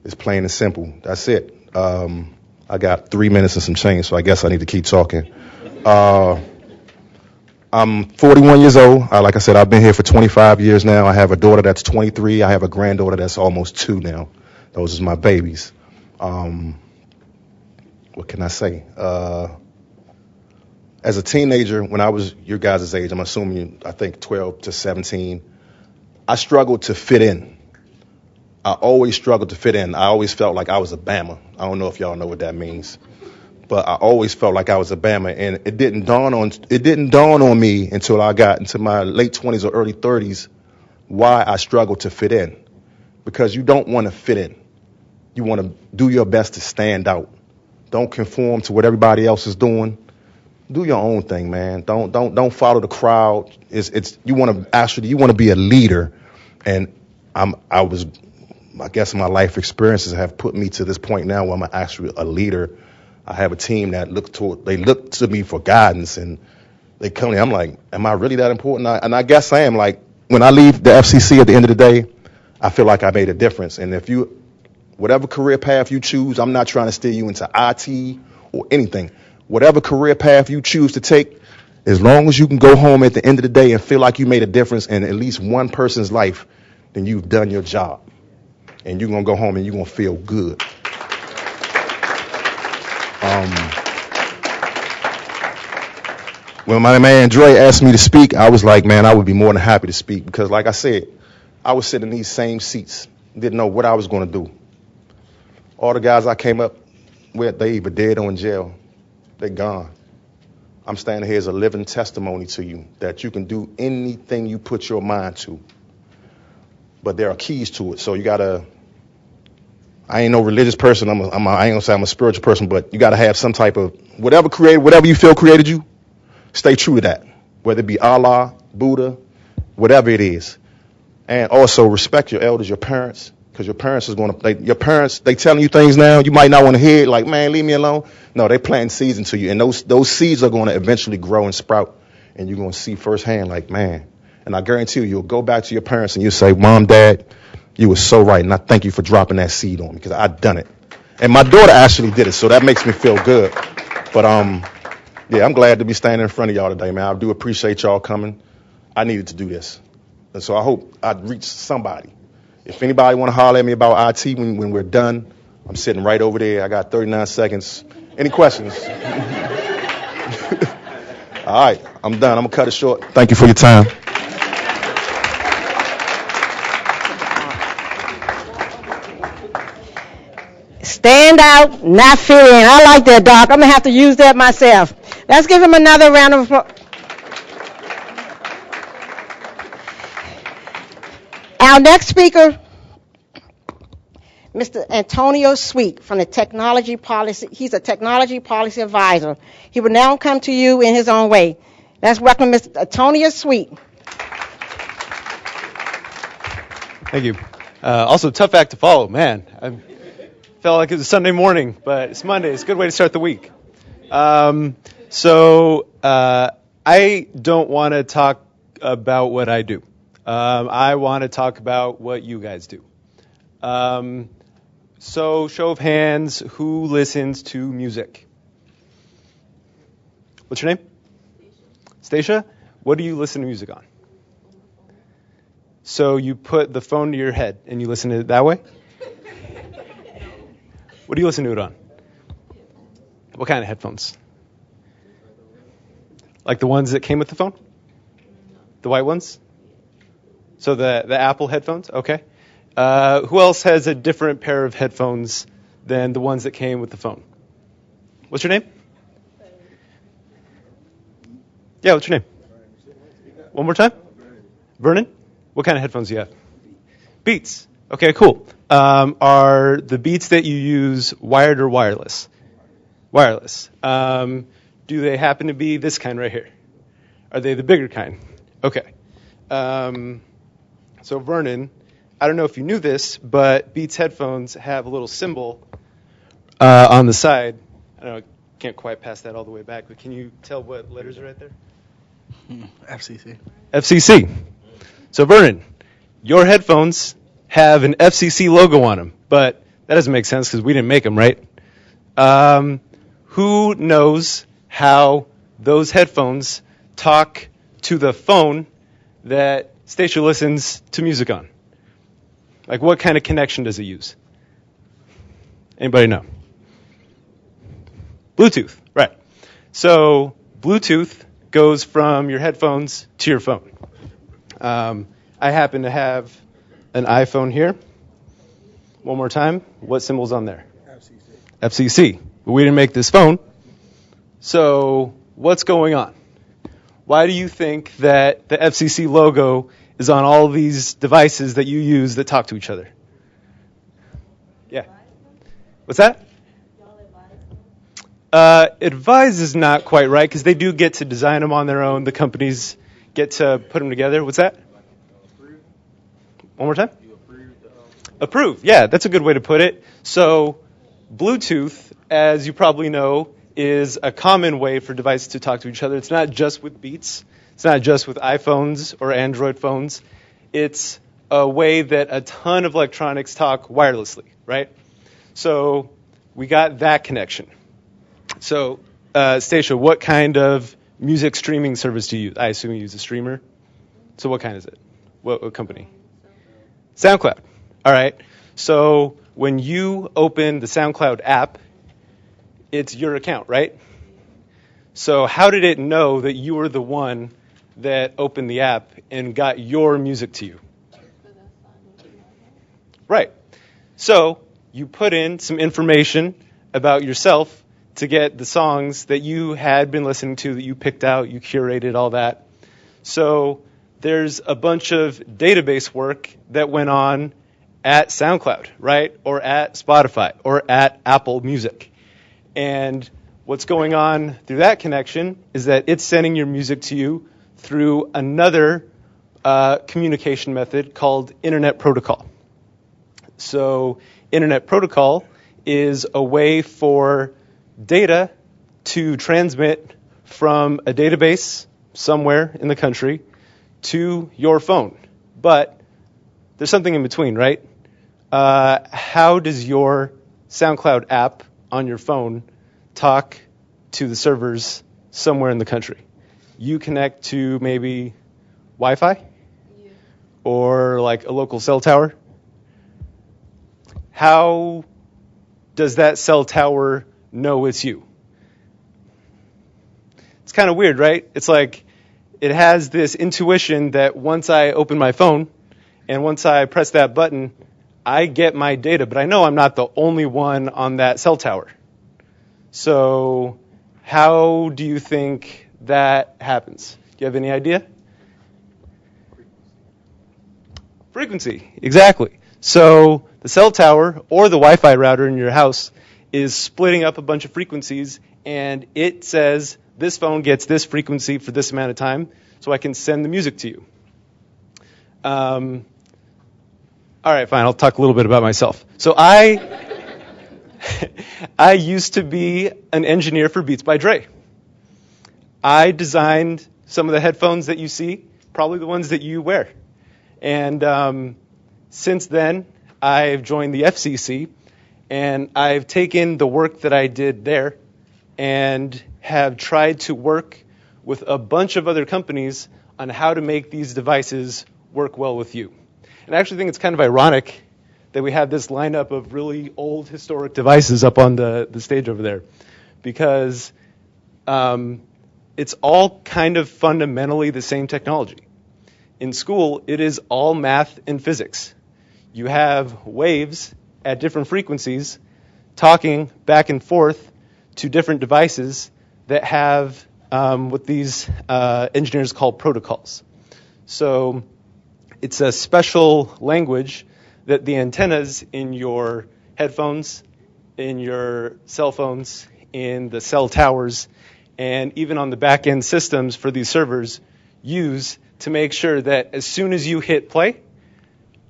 It's plain and simple. That's it. I got 3 minutes and some change, so I guess I need to keep talking. I'm 41 years old. Like I said, I've been here for 25 years now. I have a daughter that's 23. I have a granddaughter that's almost 2 now. Those are my babies. What can I say? As a teenager, when I was your guys' age, I'm assuming, I think 12 to 17, I struggled to fit in. I always struggled to fit in. I always felt like I was a Bama. I don't know if y'all know what that means, but I always felt like I was a Bama, and it didn't dawn on me until I got into my late 20s or early 30s why I struggled to fit in. Because you don't want to fit in. You want to do your best to stand out. Don't conform to what everybody else is doing. Do your own thing, man. Don't follow the crowd. You want to be a leader, and I guess my life experiences have put me to this point now where I'm actually a leader. I have a team that look to me for guidance, and they come to me. I'm like, am I really that important? And I guess I am. Like, when I leave the FCC at the end of the day, I feel like I made a difference. And whatever career path you choose, I'm not trying to steer you into IT or anything. Whatever career path you choose to take, as long as you can go home at the end of the day and feel like you made a difference in at least one person's life, then you've done your job. And you're going to go home and you're going to feel good. When my man Dre asked me to speak, I was like, man, I would be more than happy to speak. Because like I said, I was sitting in these same seats, didn't know what I was going to do. All the guys I came up with, they either dead or in jail. They're gone. I'm standing here as a living testimony to you that you can do anything you put your mind to. But there are keys to it. So you got to, I ain't no religious person. I ain't going to say I'm a spiritual person, but you got to have some type of, whatever you feel created you, stay true to that. Whether it be Allah, Buddha, whatever it is. And also respect your elders, your parents, because your parents they telling you things now, you might not want to hear it, like, man, leave me alone. No, they planting seeds into you, and those seeds are going to eventually grow and sprout, and you're going to see firsthand, like, man. And I guarantee you'll go back to your parents and you'll say, Mom, Dad, you were so right, and I thank you for dropping that seed on me, because I done it. And my daughter actually did it, so that makes me feel good. But yeah, I'm glad to be standing in front of y'all today, man. I do appreciate y'all coming. I needed to do this, and so I hope I reach somebody. If anybody want to holler at me about IT when we're done, I'm sitting right over there. I got 39 seconds. Any questions? All right, I'm done. I'm gonna cut it short. Thank you for your time. Stand out, not fit in. I like that, Doc. I'm going to have to use that myself. Let's give him another round of applause. Our next speaker, Mr. Antonio Sweet from the Technology Policy. He's a Technology Policy Advisor. He will now come to you in his own way. Let's welcome Mr. Antonio Sweet. Thank you. Also, tough act to follow, man. I felt like it was a Sunday morning, but it's Monday. It's a good way to start the week. I don't want to talk about what I do. I want to talk about what you guys do. So, show of hands, who listens to music? What's your name? Stacia. What do you listen to music on? So you put the phone to your head and you listen to it that way? What do you listen to it on? What kind of headphones? Like the ones that came with the phone? The white ones? So the Apple headphones? Okay. Who else has a different pair of headphones than the ones that came with the phone? What's your name? Yeah, what's your name? One more time? Vernon? What kind of headphones do you have? Beats. Okay, cool. Are the Beats that you use wired or wireless? Wireless. Do they happen to be this kind right here? Are they the bigger kind? Okay. So Vernon, I don't know if you knew this, but Beats headphones have a little symbol on the side. I don't know, can't quite pass that all the way back, but can you tell what letters are right there? FCC. FCC. So Vernon, your headphones have an FCC logo on them, but that doesn't make sense because we didn't make them, right? Who knows how those headphones talk to the phone that Stacia listens to music on? Like, what kind of connection does it use? Anybody know? Bluetooth, right. So Bluetooth goes from your headphones to your phone. I happen to have an iPhone here. One more time. What symbol's on there? FCC. But we didn't make this phone. So what's going on? Why do you think that the FCC logo is on all these devices that you use that talk to each other? Yeah. What's that? Advise is not quite right because they do get to design them on their own. The companies get to put them together. What's that? One more time? Approve. Yeah, that's a good way to put it. So Bluetooth, as you probably know, is a common way for devices to talk to each other. It's not just with Beats. It's not just with iPhones or Android phones. It's a way that a ton of electronics talk wirelessly, right? So we got that connection. So, Stacia, what kind of music streaming service do you use? I assume you use a streamer. So what kind is it? What company? SoundCloud. All right. So when you open the SoundCloud app, it's your account, right? So how did it know that you were the one that opened the app and got your music to you? Right. So you put in some information about yourself to get the songs that you had been listening to, that you picked out, you curated, all that. So there's a bunch of database work that went on at SoundCloud, right? Or at Spotify, or at Apple Music. And what's going on through that connection is that it's sending your music to you through another communication method called Internet Protocol. So Internet Protocol is a way for data to transmit from a database somewhere in the country to your phone. But there's something in between, right? How does your SoundCloud app on your phone talk to the servers somewhere in the country. You connect to maybe Wi-Fi or like a local cell tower. How does that cell tower know it's you? It's kind of weird, right? It's like it has this intuition that once I open my phone and once I press that button, I get my data, but I know I'm not the only one on that cell tower. So how do you think that happens? Do you have any idea? Frequency, exactly. So the cell tower or the Wi-Fi router in your house is splitting up a bunch of frequencies, and it says this phone gets this frequency for this amount of time, so I can send the music to you. All right, fine. I'll talk a little bit about myself. So I used to be an engineer for Beats by Dre. I designed some of the headphones that you see, probably the ones that you wear. And since then, I've joined the FCC, and I've taken the work that I did there and have tried to work with a bunch of other companies on how to make these devices work well with you. And I actually think it's kind of ironic that we have this lineup of really old historic devices up on the stage over there, because it's all kind of fundamentally the same technology. In school, it is all math and physics. You have waves at different frequencies talking back and forth to different devices that have what these engineers call protocols. So it's a special language that the antennas in your headphones, in your cell phones, in the cell towers, and even on the back-end systems for these servers use to make sure that as soon as you hit play,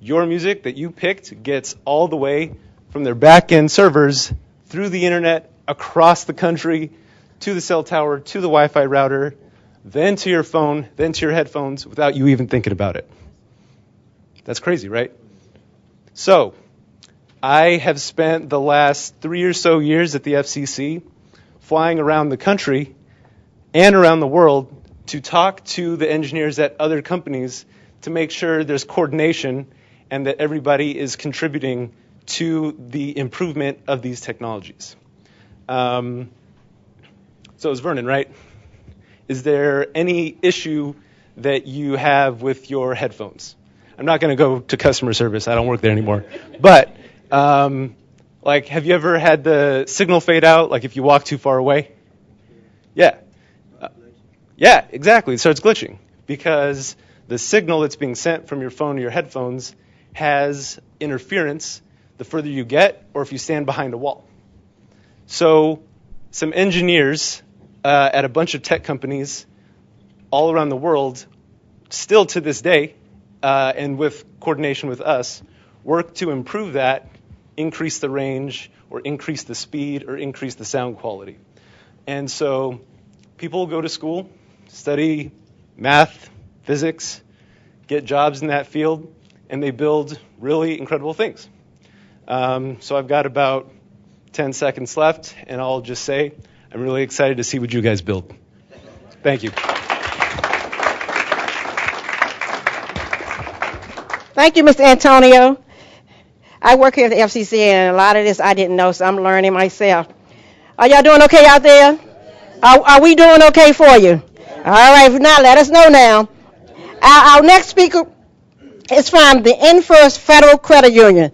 your music that you picked gets all the way from their back-end servers through the internet, across the country, to the cell tower, to the Wi-Fi router, then to your phone, then to your headphones, without you even thinking about it. That's crazy, right? So, I have spent the last 3 or so years at the FCC flying around the country and around the world to talk to the engineers at other companies to make sure there's coordination and that everybody is contributing to the improvement of these technologies. So it's Vernon, right? Is there any issue that you have with your headphones? I'm not going to go to customer service. I don't work there anymore. But, like, have you ever had the signal fade out, like if you walk too far away? Yeah. Yeah, exactly. It starts glitching because the signal that's being sent from your phone to your headphones has interference the further you get or if you stand behind a wall. So some engineers at a bunch of tech companies all around the world, still to this day, and with coordination with us, work to improve that, increase the range, or increase the speed, or increase the sound quality. And so people go to school, study math, physics, get jobs in that field, and they build really incredible things. So I've got about 10 seconds left, and I'll just say I'm really excited to see what you guys build. Thank you. Thank you, Mr. Antonio. I work here at the FCC, and a lot of this I didn't know, so I'm learning myself. Are y'all doing okay out there? Are we doing okay for you? All right, if not, let us know now. Our next speaker is from the First Federal Credit Union,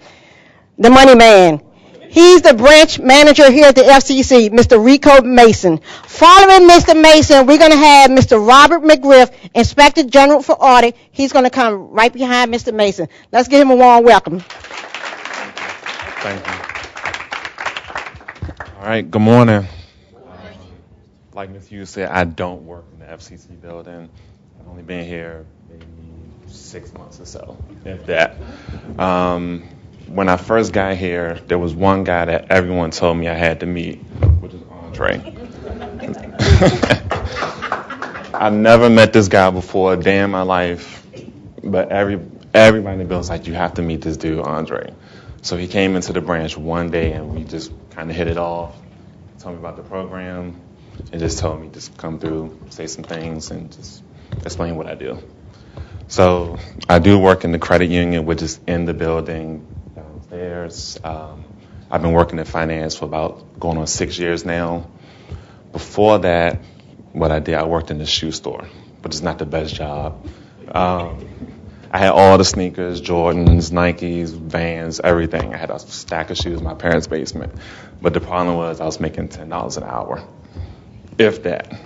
the money man. He's the branch manager here at the FCC, Mr. Rico Mason. Following Mr. Mason, we're going to have Mr. Robert McGriff, Inspector General for Audit. He's going to come right behind Mr. Mason. Let's give him a warm welcome. Thank you. All right, good morning. Like Ms. Hughes said, I don't work in the FCC building. I've only been here maybe 6 months or so, if that. When I first got here, there was one guy that everyone told me I had to meet, which is Andre. I never met this guy before a day in my life, but everybody in the building was like, you have to meet this dude, Andre. So he came into the branch one day, and we just kind of hit it off. Told me about the program. and just told me just come through, say some things, and just explain what I do. So I do work in the credit union, which is in the building downstairs. I've been working in finance for about going on 6 years now. Before that, what I did, I worked in the shoe store, which is not the best job. I had all the sneakers, Jordans, Nikes, Vans, everything. I had a stack of shoes in my parents' basement. But the problem was I was making $10 an hour, if that.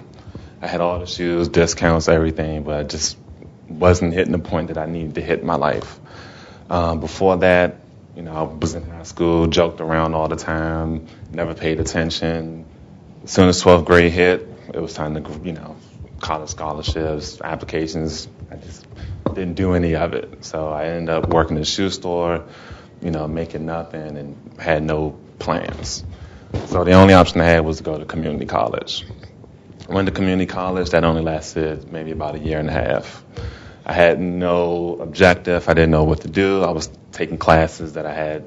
I had all the shoes, discounts, everything, but I just wasn't hitting the point that I needed to hit in my life. Before that, I was in high school, joked around all the time, never paid attention. As soon as 12th grade hit, it was time to, college scholarships, applications. I just didn't do any of it. So I ended up working in the shoe store, making nothing and had no plans. So the only option I had was to go to community college. I went to community college. That only lasted maybe about a year and a half. I had no objective. I didn't know what to do. I was taking classes that I had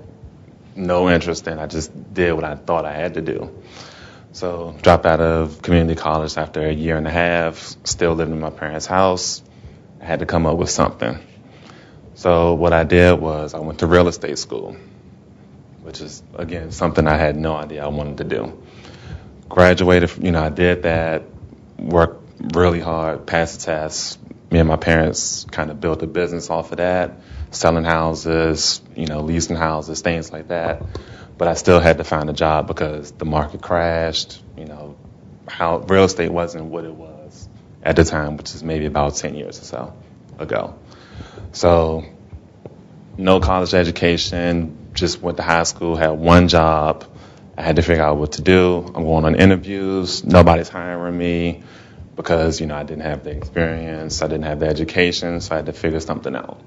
no interest in. I just did what I thought I had to do. So dropped out of community college after a year and a half, still living in my parents' house. I had to come up with something. So what I did was I went to real estate school, which is, again, something I had no idea I wanted to do. Graduated, I did that, worked really hard, passed the test. Me and my parents kind of built a business off of that, selling houses, leasing houses, things like that. But I still had to find a job because the market crashed. How real estate wasn't what it was at the time, which is maybe about 10 years or so ago. So no college education, just went to high school, had one job. I had to figure out what to do. I'm going on interviews. Nobody's hiring me because, I didn't have the experience. I didn't have the education, so I had to figure something out.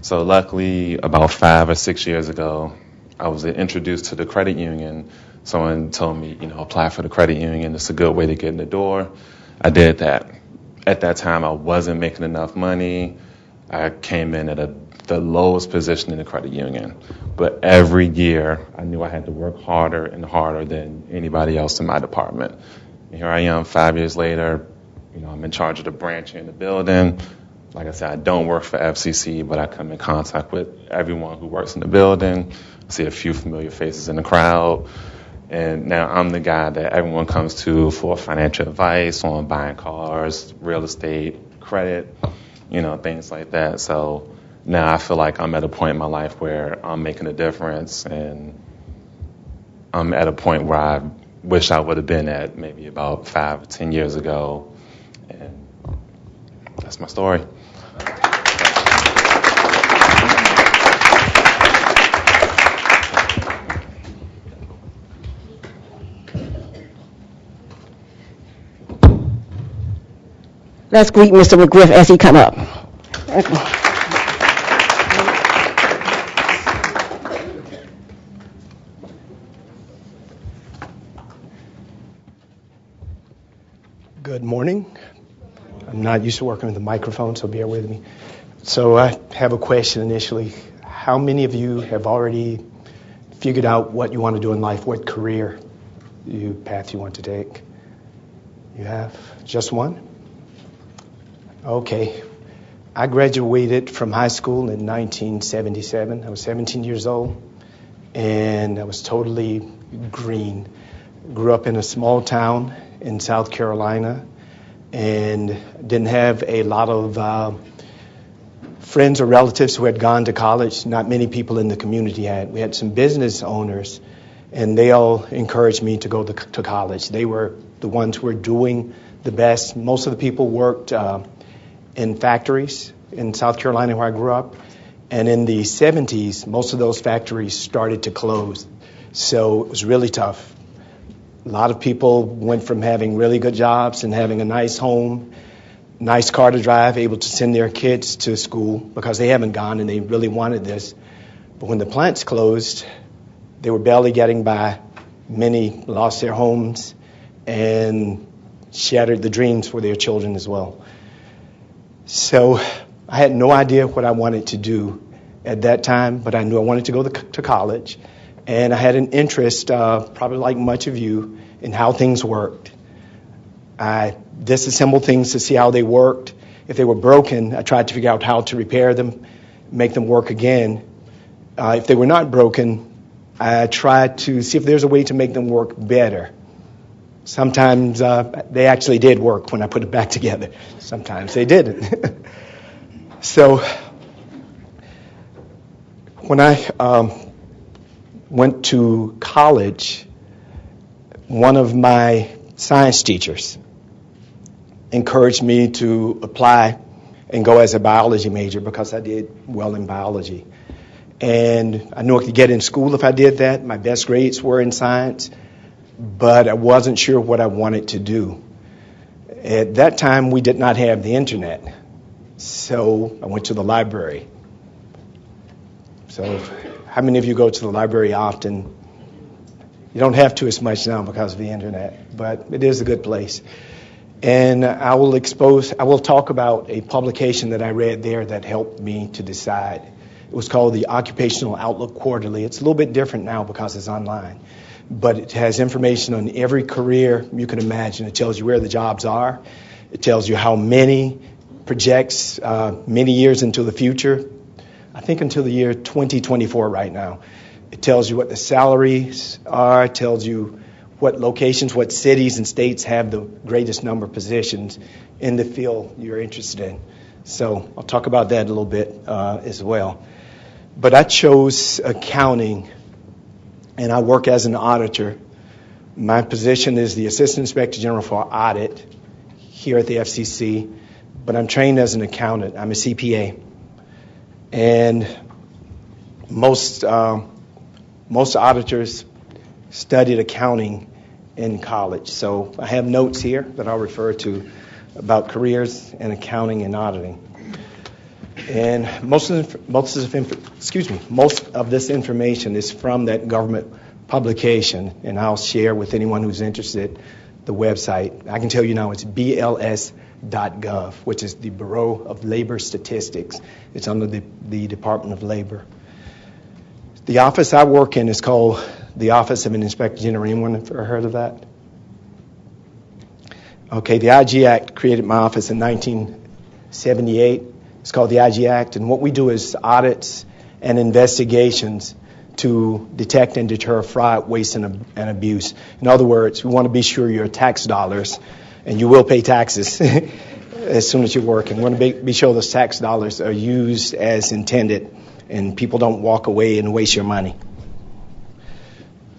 So luckily, about 5 or 6 years ago, I was introduced to the credit union. Someone told me, apply for the credit union. It's a good way to get in the door. I did that. At that time, I wasn't making enough money. I came in at the lowest position in the credit union. But every year, I knew I had to work harder and harder than anybody else in my department. And here I am 5 years later. I'm in charge of the branch in the building. Like I said, I don't work for FCC, but I come in contact with everyone who works in the building. I see a few familiar faces in the crowd. And now I'm the guy that everyone comes to for financial advice on buying cars, real estate, credit, things like that. So now I feel like I'm at a point in my life where I'm making a difference, and I'm at a point where I wish I would have been at maybe about 5 or 10 years ago. And that's my story. Let's greet Mr. McGriff as he come up. Good morning. I'm not used to working with a microphone, so bear with me. So I have a question initially. How many of you have already figured out what you want to do in life, what career path you want to take? You have? Just one? Okay. I graduated from high school in 1977. I was 17 years old, and I was totally green. Grew up in a small town in South Carolina, and didn't have a lot of friends or relatives who had gone to college. Not many people in the community had. We had some business owners, and they all encouraged me to go to college. They were the ones who were doing the best. Most of the people worked in factories in South Carolina where I grew up. And in the 70s, most of those factories started to close. So it was really tough. A lot of people went from having really good jobs and having a nice home, nice car to drive, able to send their kids to school because they haven't gone and they really wanted this. But when the plants closed, they were barely getting by. Many lost their homes and shattered the dreams for their children as well. So I had no idea what I wanted to do at that time, but I knew I wanted to go to college. And I had an interest, probably like much of you, in how things worked. I disassembled things to see how they worked. If they were broken, I tried to figure out how to repair them, make them work again. If they were not broken, I tried to see if there's a way to make them work better. Sometimes they actually did work when I put it back together. Sometimes they didn't. So when I went to college, one of my science teachers encouraged me to apply and go as a biology major because I did well in biology. And I knew I could get in school if I did that. My best grades were in science, but I wasn't sure what I wanted to do. At that time, we did not have the internet, so I went to the library. So how many of you go to the library often? You don't have to as much now because of the internet, but it is a good place. And I will talk about a publication that I read there that helped me to decide. It was called the Occupational Outlook Quarterly. It's a little bit different now because it's online, but it has information on every career you can imagine. It tells you where the jobs are. It tells you how many, projects many years into the future. I think until the year 2024 right now. It tells you what the salaries are. It tells you what locations, what cities and states have the greatest number of positions in the field you're interested in. So I'll talk about that a little bit as well. But I chose accounting, and I work as an auditor. My position is the Assistant Inspector General for Audit here at the FCC, but I'm trained as an accountant. I'm a CPA. And most auditors studied accounting in college. So I have notes here that I'll refer to about careers in accounting and auditing. And most of this information is from that government publication, and I'll share with anyone who's interested the website. I can tell you now it's BLS.gov, which is the Bureau of Labor Statistics. It's under the Department of Labor. The office I work in is called the Office of an Inspector General. Anyone ever heard of that? Okay, the IG Act created my office in 1978. It's called the IG Act, and what we do is audits and investigations to detect and deter fraud, waste, and abuse. In other words, we want to be sure your tax dollars, and you will pay taxes as soon as you work, and we want to be sure those tax dollars are used as intended and people don't walk away and waste your money.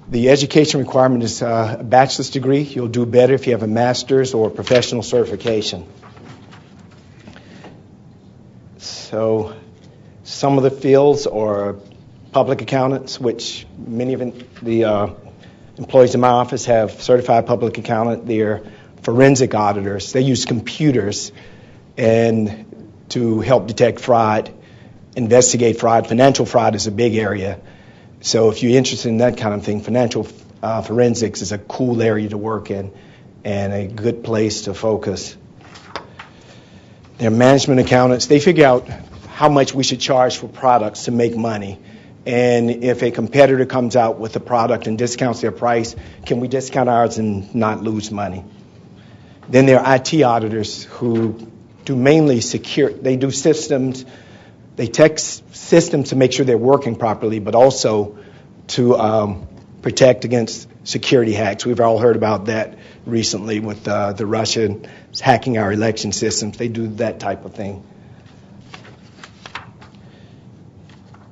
The education requirement is a bachelor's degree. You'll do better if you have a master's or professional certification. So some of the fields are public accountants, which many of the employees in my office have certified public accountant. They're forensic auditors. They use computers and to help detect fraud, investigate fraud. Financial fraud is a big area. So if you're interested in that kind of thing, financial forensics is a cool area to work in and a good place to focus. They're management accountants. They figure out how much we should charge for products to make money. And if a competitor comes out with a product and discounts their price, can we discount ours and not lose money? Then there are IT auditors who do mainly they do systems. They test systems to make sure they're working properly, but also to protect against security hacks. We've all heard about that recently with the Russians hacking our election systems. They do that type of thing.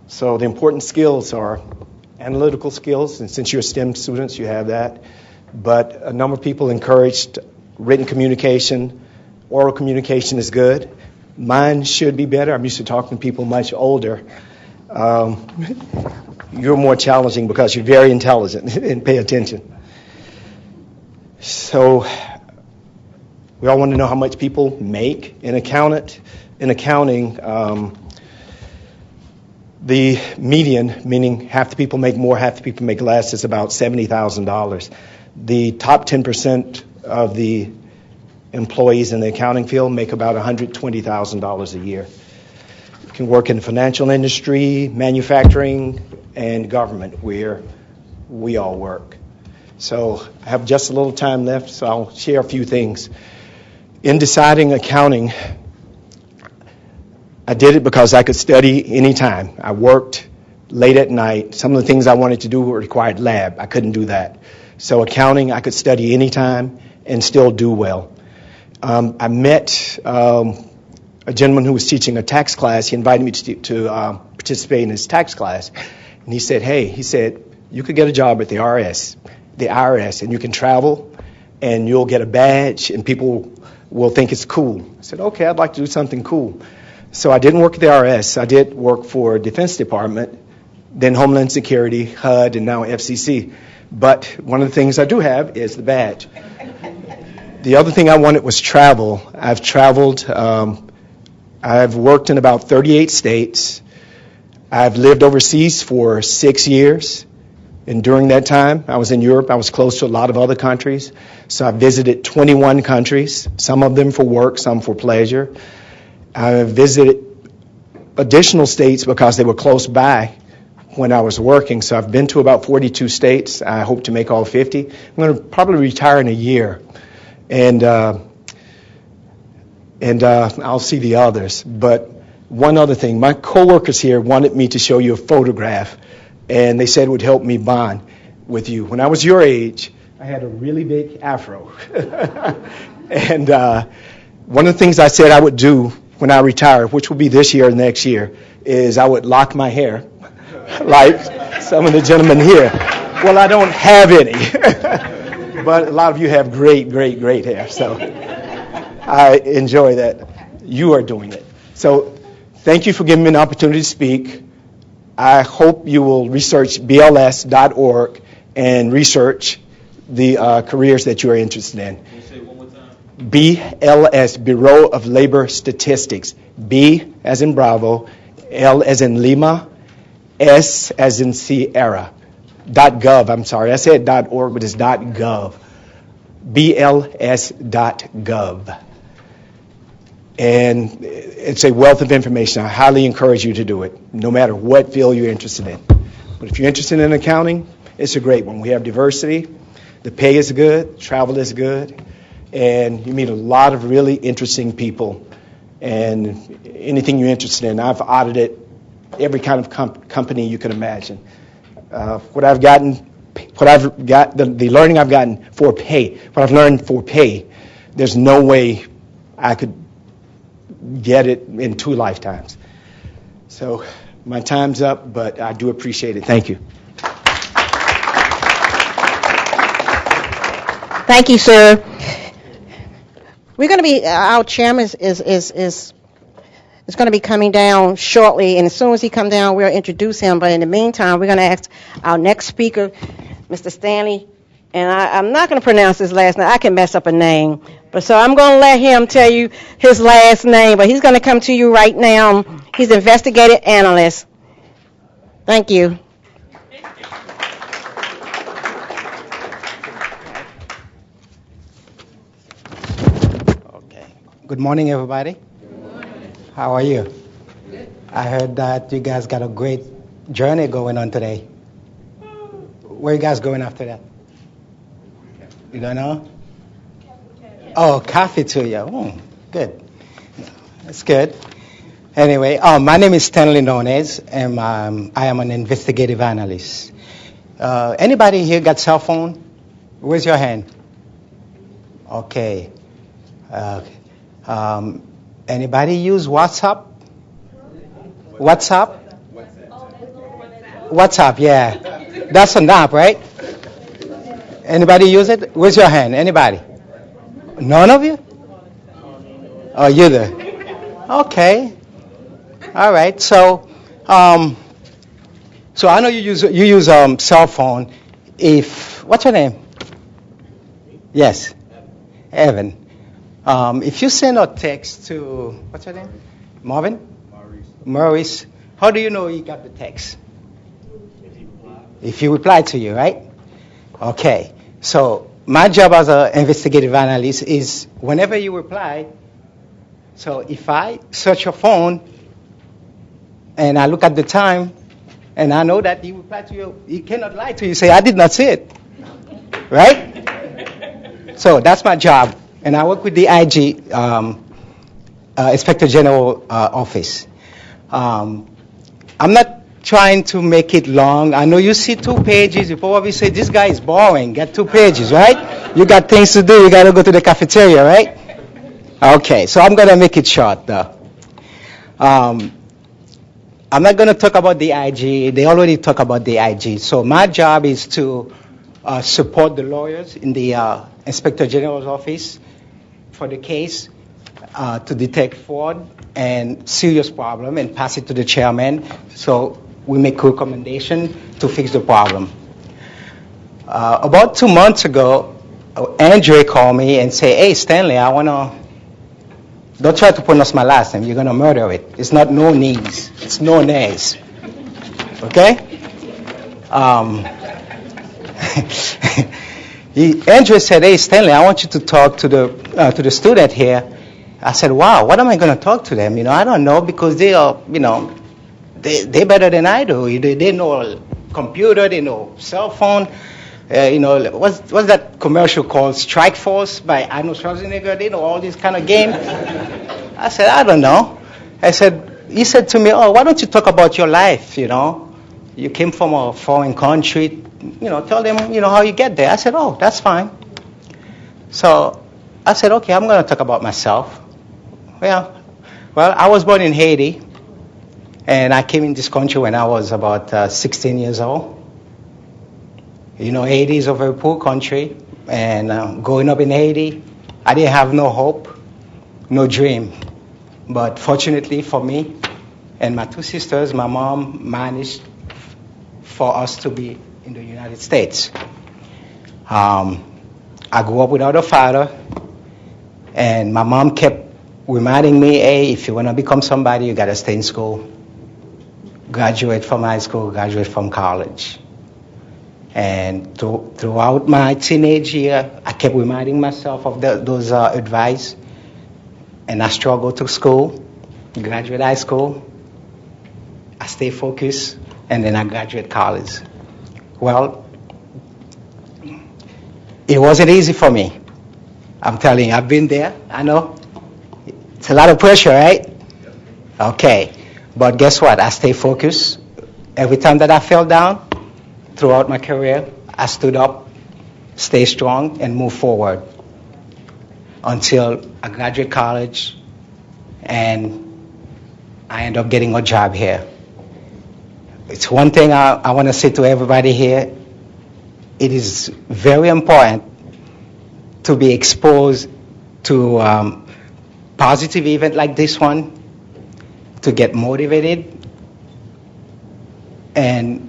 So the important skills are analytical skills, and since you're STEM students, you have that. But a number of people encouraged written communication. Oral communication is good. Mine should be better. I'm used to talking to people much older. You're more challenging because you're very intelligent and pay attention. So we all want to know how much people make in accounting. The median, meaning half the people make more, half the people make less, is about $70,000. The top 10% of the employees in the accounting field make about $120,000 a year. You can work in the financial industry, manufacturing, and government, where we all work. So I have just a little time left, so I'll share a few things. In deciding accounting, I did it because I could study anytime. I worked late at night. Some of the things I wanted to do required lab. I couldn't do that. So accounting, I could study anytime and still do well. I met a gentleman who was teaching a tax class. He invited me to participate in his tax class. And he said, you could get a job at the IRS, and you can travel, and you'll get a badge, and people will think it's cool. I said, okay, I'd like to do something cool. So I didn't work at the IRS. I did work for Defense Department, then Homeland Security, HUD, and now FCC. But one of the things I do have is the badge. The other thing I wanted was travel. I've traveled. I've worked in about 38 states. I've lived overseas for 6 years. And during that time, I was in Europe. I was close to a lot of other countries. So I visited 21 countries, some of them for work, some for pleasure. I visited additional states because they were close by when I was working. So I've been to about 42 states. I hope to make all 50. I'm going to probably retire in a year. And I'll see the others. But one other thing, my coworkers here wanted me to show you a photograph, and they said it would help me bond with you. When I was your age, I had a really big afro. And one of the things I said I would do when I retire, which will be this year or next year, is I would lock my hair, like some of the gentlemen here. Well, I don't have any, but a lot of you have great, great, great hair. So I enjoy that you are doing it. So thank you for giving me an opportunity to speak. I hope you will research BLS.org and research the careers that you are interested in. Can you say it one more time? BLS, Bureau of Labor Statistics. B as in Bravo, L as in Lima, S as in Sierra. .gov, I'm sorry. I said .org, but it's .gov. BLS.gov. And it's a wealth of information. I highly encourage you to do it, no matter what field you're interested in. But if you're interested in accounting, it's a great one. We have diversity. The pay is good. Travel is good. And you meet a lot of really interesting people. And anything you're interested in, I've audited every kind of company you can imagine. The learning I've gotten for pay, what I've learned for pay, there's no way I could get it in 2 lifetimes. So my time's up, but I do appreciate it. Thank you. Thank you, sir. We're going to be, our chairman is going to be coming down shortly, and as soon as he comes down, we'll introduce him. But in the meantime, we're going to ask our next speaker, Mr. Stanley, and I'm not going to pronounce his last name. I can mess up a name. But so I'm going to let him tell you his last name, but he's going to come to you right now. He's an investigative analyst. Thank you. Okay. Good morning, everybody. Good morning. How are you? Good. I heard that you guys got a great journey going on today. Where are you guys going after that? You don't know? Oh, cafeteria. Oh, good. That's good. Anyway, my name is Stanley Nunez, and I am an investigative analyst. Anybody here got cell phone? Raise your hand. Okay. Anybody use WhatsApp? WhatsApp, yeah. That's an app, right? Anybody use it? Raise your hand. Anybody? None of you? Oh, you do. Okay. All right. So I know you use cell phone. What's your name? Yes, Evan. If you send a text to what's your name? Marvin? Maurice. How do you know he got the text? If he replied to you, right? Okay. So my job as an investigative analyst is whenever you reply, so if I search your phone and I look at the time and I know that he replied to you, he cannot lie to you. Say, I did not see it. right? So that's my job. And I work with the IG, Inspector General Office. I'm not trying to make it long. I know you see 2 pages. You probably say, this guy is boring. Get 2 pages, right? You got things to do. You got to go to the cafeteria, right? Okay, so I'm going to make it short, though. I'm not going to talk about the IG. They already talk about the IG. So my job is to support the lawyers in the Inspector General's office for the case, to detect fraud and serious problem and pass it to the chairman. So we make recommendation to fix the problem. About 2 months ago, Andre called me and said, hey, Stanley, I want to, don't try to pronounce my last name. You're going to murder it. It's not no knees. It's no nays. Okay? Andre said, hey, Stanley, I want you to talk to the student here. I said, wow, what am I going to talk to them? I don't know, because they are, they're better than I do. They know computer, they know cell phone. What's that commercial called? Strike Force by Arnold Schwarzenegger. They know all these kind of games. I said, I don't know. He said to me, oh, why don't you talk about your life, You came from a foreign country, tell them, how you get there. I said, oh, that's fine. So I said, okay, I'm going to talk about myself. Well, I was born in Haiti, and I came in this country when I was about 16 years old. Haiti is a very poor country, and growing up in Haiti, I didn't have no hope, no dream. But fortunately for me and my 2 sisters, my mom managed for us to be in the United States. I grew up without a father, and my mom kept reminding me, hey, if you want to become somebody, you got to stay in school, graduate from high school, graduate from college. And throughout my teenage year, I kept reminding myself of those advice. And I struggled to school, graduate high school. I stay focused, and then I graduate college. Well, it wasn't easy for me. I'm telling you, I've been there. I know. It's a lot of pressure, right? Okay. But guess what? I stay focused. Every time that I fell down, throughout my career, I stood up, stayed strong, and moved forward until I graduated college, and I ended up getting a job here. It's one thing I want to say to everybody here. It is very important to be exposed to positive event like this one, to get motivated, and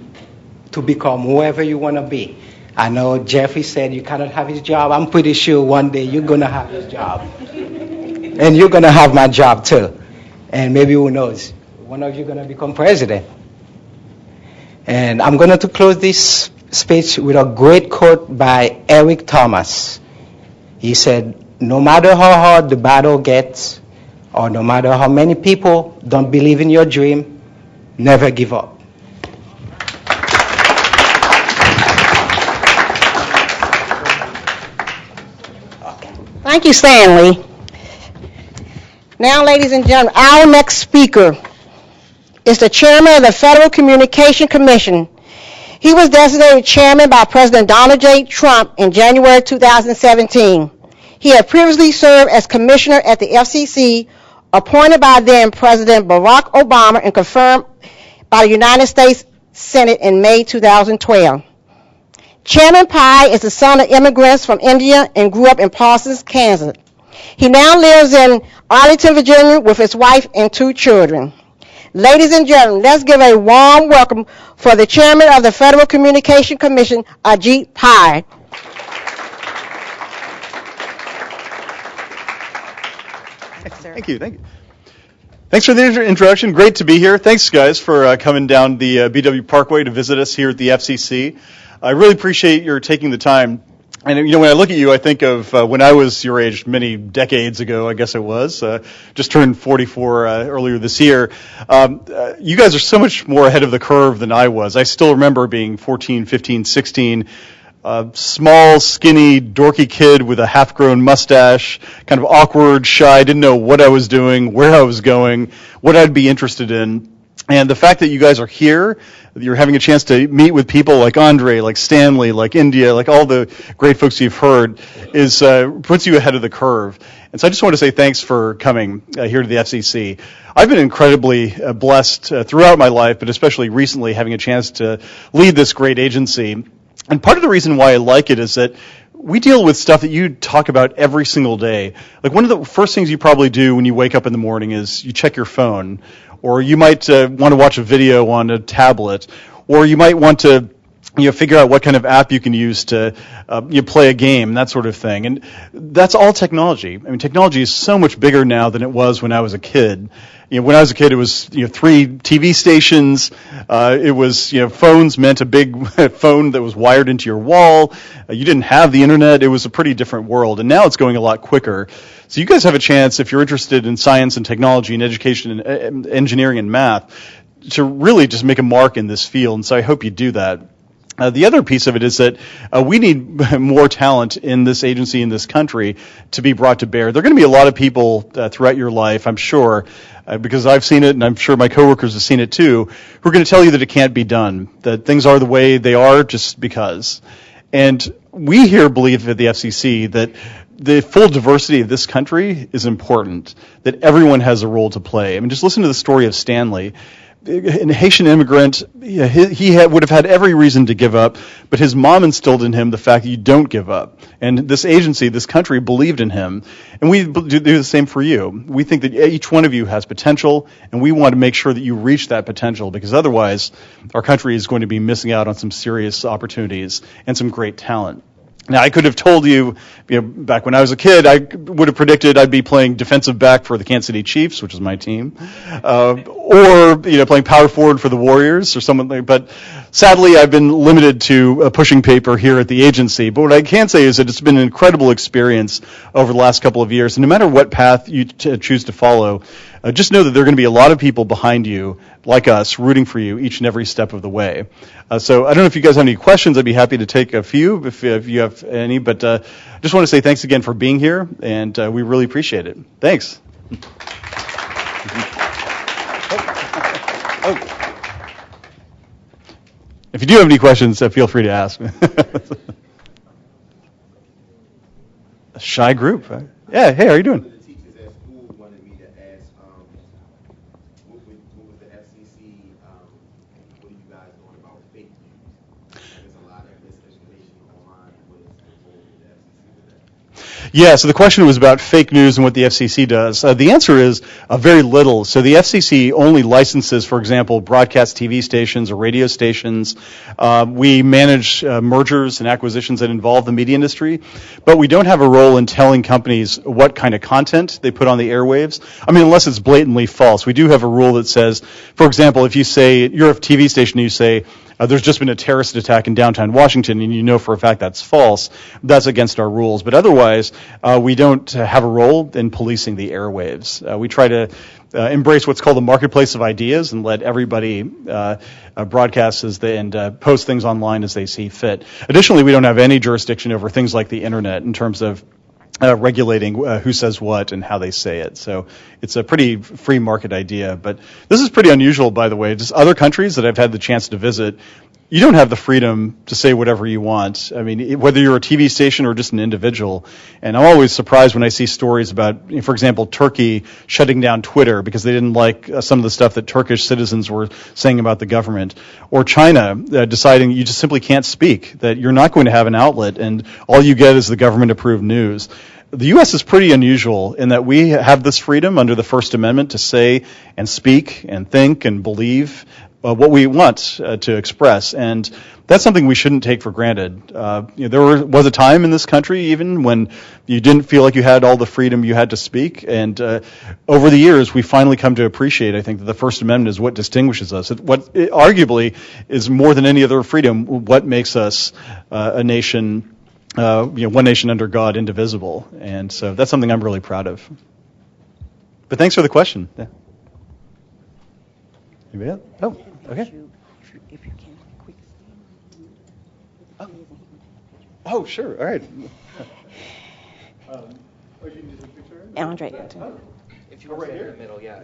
to become whoever you want to be. I know Jeffrey said you cannot have his job. I'm pretty sure one day you're going to have his job. And you're going to have my job too. And maybe, who knows, one of you are going to become president. And I'm going to close this speech with a great quote by Eric Thomas. He said, no matter how hard the battle gets, or no matter how many people don't believe in your dream, never give up. Thank you, Stanley. Now, ladies and gentlemen, our next speaker is the chairman of the Federal Communication Commission. He was designated chairman by President Donald J. Trump in January 2017. He had previously served as commissioner at the FCC, appointed by then President Barack Obama and confirmed by the United States Senate in May 2012. Chairman Pai is the son of immigrants from India and grew up in Parsons, Kansas. He now lives in Arlington, Virginia with his wife and 2 children. Ladies and gentlemen, let's give a warm welcome for the chairman of the Federal Communication Commission, Ajit Pai. Thank you. Thanks for the introduction. Great to be here. Thanks, guys, for coming down the BW Parkway to visit us here at the FCC. I really appreciate your taking the time. And, when I look at you, I think of when I was your age many decades ago, I guess it was, just turned 44 earlier this year. You guys are so much more ahead of the curve than I was. I still remember being 14, 15, 16, small, skinny, dorky kid with a half-grown mustache, kind of awkward, shy, didn't know what I was doing, where I was going, what I'd be interested in. And the fact that you guys are here, you're having a chance to meet with people like Andre, like Stanley, like India, like all the great folks you've heard, is puts you ahead of the curve. And so I just want to say thanks for coming here to the FCC. I've been incredibly blessed throughout my life, but especially recently having a chance to lead this great agency. And part of the reason why I like it is that we deal with stuff that you talk about every single day. Like one of the first things you probably do when you wake up in the morning is you check your phone, or you might want to watch a video on a tablet, or you might want to figure out what kind of app you can use to play a game, that sort of thing. And that's all technology. I mean, technology is so much bigger now than it was when I was a kid. When I was a kid, it was 3 TV stations. It was phones meant a big phone that was wired into your wall. You didn't have the internet. It was a pretty different world, and now it's going a lot quicker. So you guys have a chance, if you're interested in science and technology and education and engineering and math, to really just make a mark in this field. And so I hope you do that. The other piece of it is that we need more talent in this agency, in this country, to be brought to bear. There are going to be a lot of people throughout your life, I'm sure, because I've seen it, and I'm sure my coworkers have seen it too, who are going to tell you that it can't be done, that things are the way they are just because. And we here believe at the FCC that the full diversity of this country is important, that everyone has a role to play. I mean, just listen to the story of Stanley. A Haitian immigrant, he would have had every reason to give up, but his mom instilled in him the fact that you don't give up. And this agency, this country, believed in him. And we do the same for you. We think that each one of you has potential, and we want to make sure that you reach that potential, because otherwise our country is going to be missing out on some serious opportunities and some great talent. Now, I could have told you, back when I was a kid, I would have predicted I'd be playing defensive back for the Kansas City Chiefs, which is my team, or playing power forward for the Warriors or something like. But sadly, I've been limited to pushing paper here at the agency. But what I can say is that it's been an incredible experience over the last couple of years. And no matter what path you choose to follow, just know that there are going to be a lot of people behind you, like us, rooting for you each and every step of the way. So I don't know if you guys have any questions. I'd be happy to take a few if you have any. But just want to say thanks again for being here, and we really appreciate it. Thanks. If you do have any questions, feel free to ask. A shy group. Yeah, hey, how are you doing? Yeah, so the question was about fake news and what the FCC does. The answer is very little. So the FCC only licenses, for example, broadcast TV stations or radio stations. We manage mergers and acquisitions that involve the media industry, but we don't have a role in telling companies what kind of content they put on the airwaves. I mean, unless it's blatantly false. We do have a rule that says, for example, if you say, you're a TV station and you say, there's just been a terrorist attack in downtown Washington, and you know for a fact that's false, that's against our rules. But otherwise, we don't have a role in policing the airwaves. We try to embrace what's called the marketplace of ideas and let everybody broadcast and post things online as they see fit. Additionally, we don't have any jurisdiction over things like the internet in terms of regulating who says what and how they say it. So it's a pretty free market idea. But this is pretty unusual, by the way. Just other countries that I've had the chance to visit, you don't have the freedom to say whatever you want. I mean, whether you're a TV station or just an individual. And I'm always surprised when I see stories about, for example, Turkey shutting down Twitter because they didn't like some of the stuff that Turkish citizens were saying about the government. Or China deciding you just simply can't speak, that you're not going to have an outlet, and all you get is the government-approved news. The U.S. is pretty unusual in that we have this freedom under the First Amendment to say and speak and think and believe what we want to express, and that's something we shouldn't take for granted. There was a time in this country even when you didn't feel like you had all the freedom you had to speak, and over the years we finally come to appreciate, I think, that the First Amendment is what distinguishes us. What arguably is more than any other freedom, what makes us a nation, one nation under God, indivisible. And so that's something I'm really proud of. But thanks for the question. Yeah. Anybody else? Oh, okay. Oh, sure. All right. Andre. If you were right here in the middle, yeah.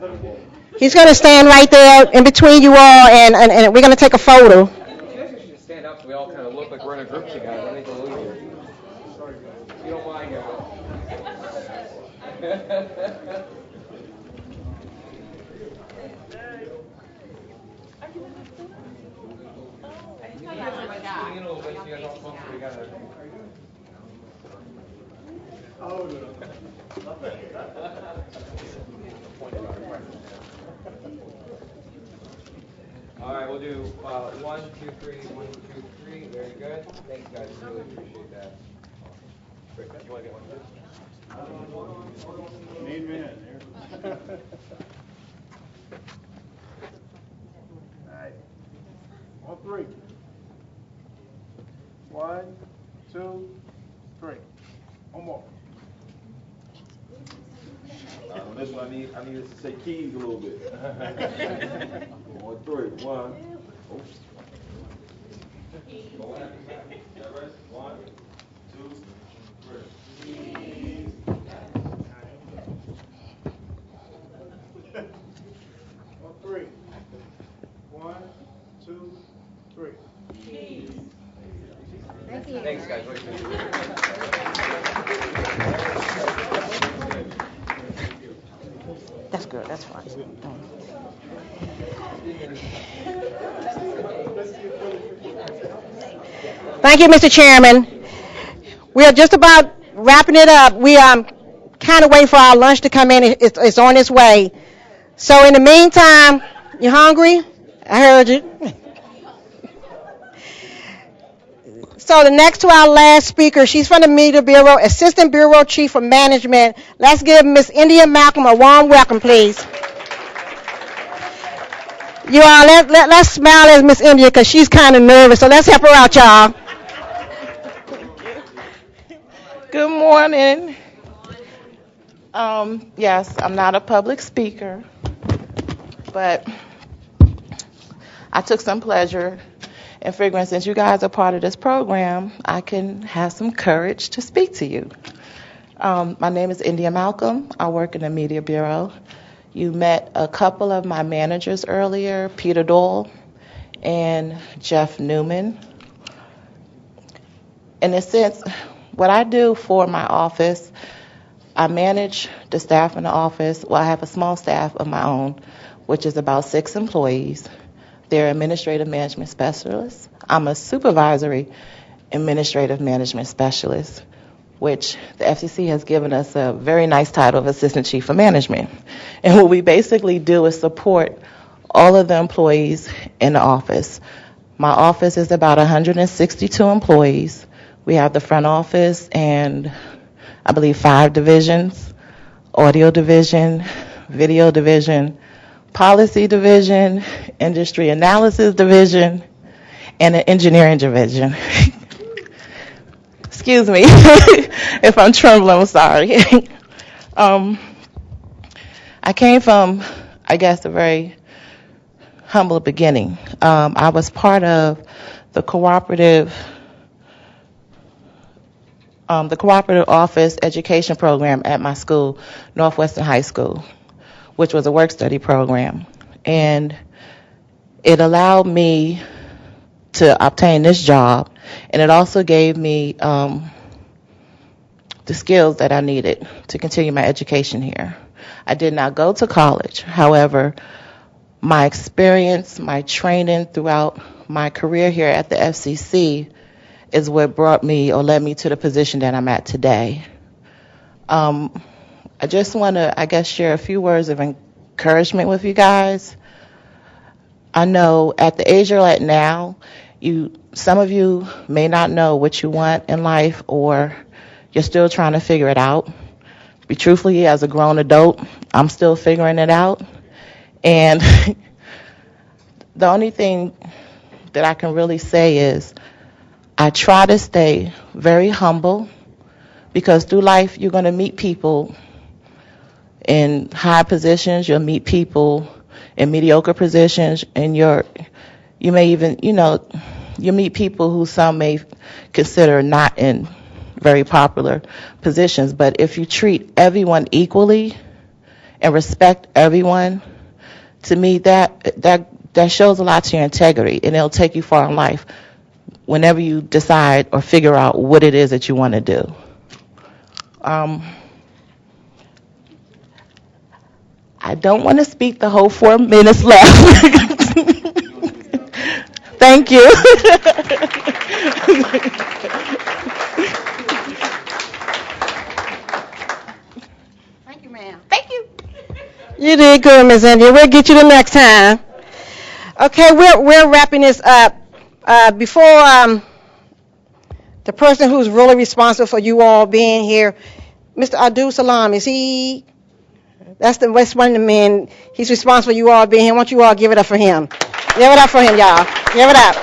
He's going to stand right there in between you all, and we're going to take a photo. You guys should just stand up so we all kind of look like we're in a group together. I think we'll lose you. If you don't mind, All right, we'll do 1, 2, 3, 1, 2, 3. Very good. Thanks, guys. Really appreciate that. Great. You want to get one first? Main man here. All right. On 3. 1, 2, 3. One more. On this one, I need us to say keys a little bit. On 3. 1. Oops. 1, 2, 3. Keys. On 3. 1, 2, 3. Keys. Thank you. Thanks, guys. That's good. That's fine. Thank you, Mr. Chairman. We are just about wrapping it up. We kind of waiting for our lunch to come in. It's on its way. So in the meantime, you hungry? I heard you. So the next to our last speaker, she's from the Media Bureau, Assistant Bureau Chief of Management. Let's give Miss India Malcolm a warm welcome, please. You all, let's smile at Miss India because she's kind of nervous. So let's help her out, y'all. Good morning. Yes, I'm not a public speaker, but I took some pleasure in figuring since you guys are part of this program, I can have some courage to speak to you. My name is India Malcolm. I work in the Media Bureau. You met a couple of my managers earlier, Peter Doyle and Jeff Newman. In a sense, what I do for my office, I manage the staff in the office. Well, I have a small staff of my own, which is about 6 employees. They're administrative management specialists. I'm a supervisory administrative management specialist, which the FCC has given us a very nice title of Assistant Chief of Management. And what we basically do is support all of the employees in the office. My office is about 162 employees. We have the front office and I believe 5 divisions: audio division, video division, policy division, industry analysis division, and an engineering division. Excuse me if I'm trembling, I'm sorry. I came from, I guess, a very humble beginning. I was part of the cooperative office education program at my school, Northwestern High School, which was a work study program. And it allowed me to obtain this job, and it also gave me the skills that I needed to continue my education here. I did not go to college. However, my experience, my training throughout my career here at the FCC is what brought me or led me to the position that I'm at today. I just want to, I guess, share a few words of encouragement with you guys. I know at the age you're at now, some of you may not know what you want in life, or you're still trying to figure it out. Be truthfully, as a grown adult, I'm still figuring it out. And the only thing that I can really say is I try to stay very humble, because through life you're going to meet people in high positions, you'll meet people in mediocre positions, and you may even, you meet people who some may consider not in very popular positions, but if you treat everyone equally and respect everyone, to me that shows a lot to your integrity, and it'll take you far in life whenever you decide or figure out what it is that you want to do. I don't want to speak the whole 4 minutes left. Thank you. Thank you, ma'am. Thank you. You did good, Ms. India. We'll get you the next time. Okay, we're wrapping this up. Before the person who's really responsible for you all being here, Mr. Abdul Salam, is he? That's one of the men. He's responsible for you all being here. I want you all to give it up for him. Give it up for him, y'all. Give it up.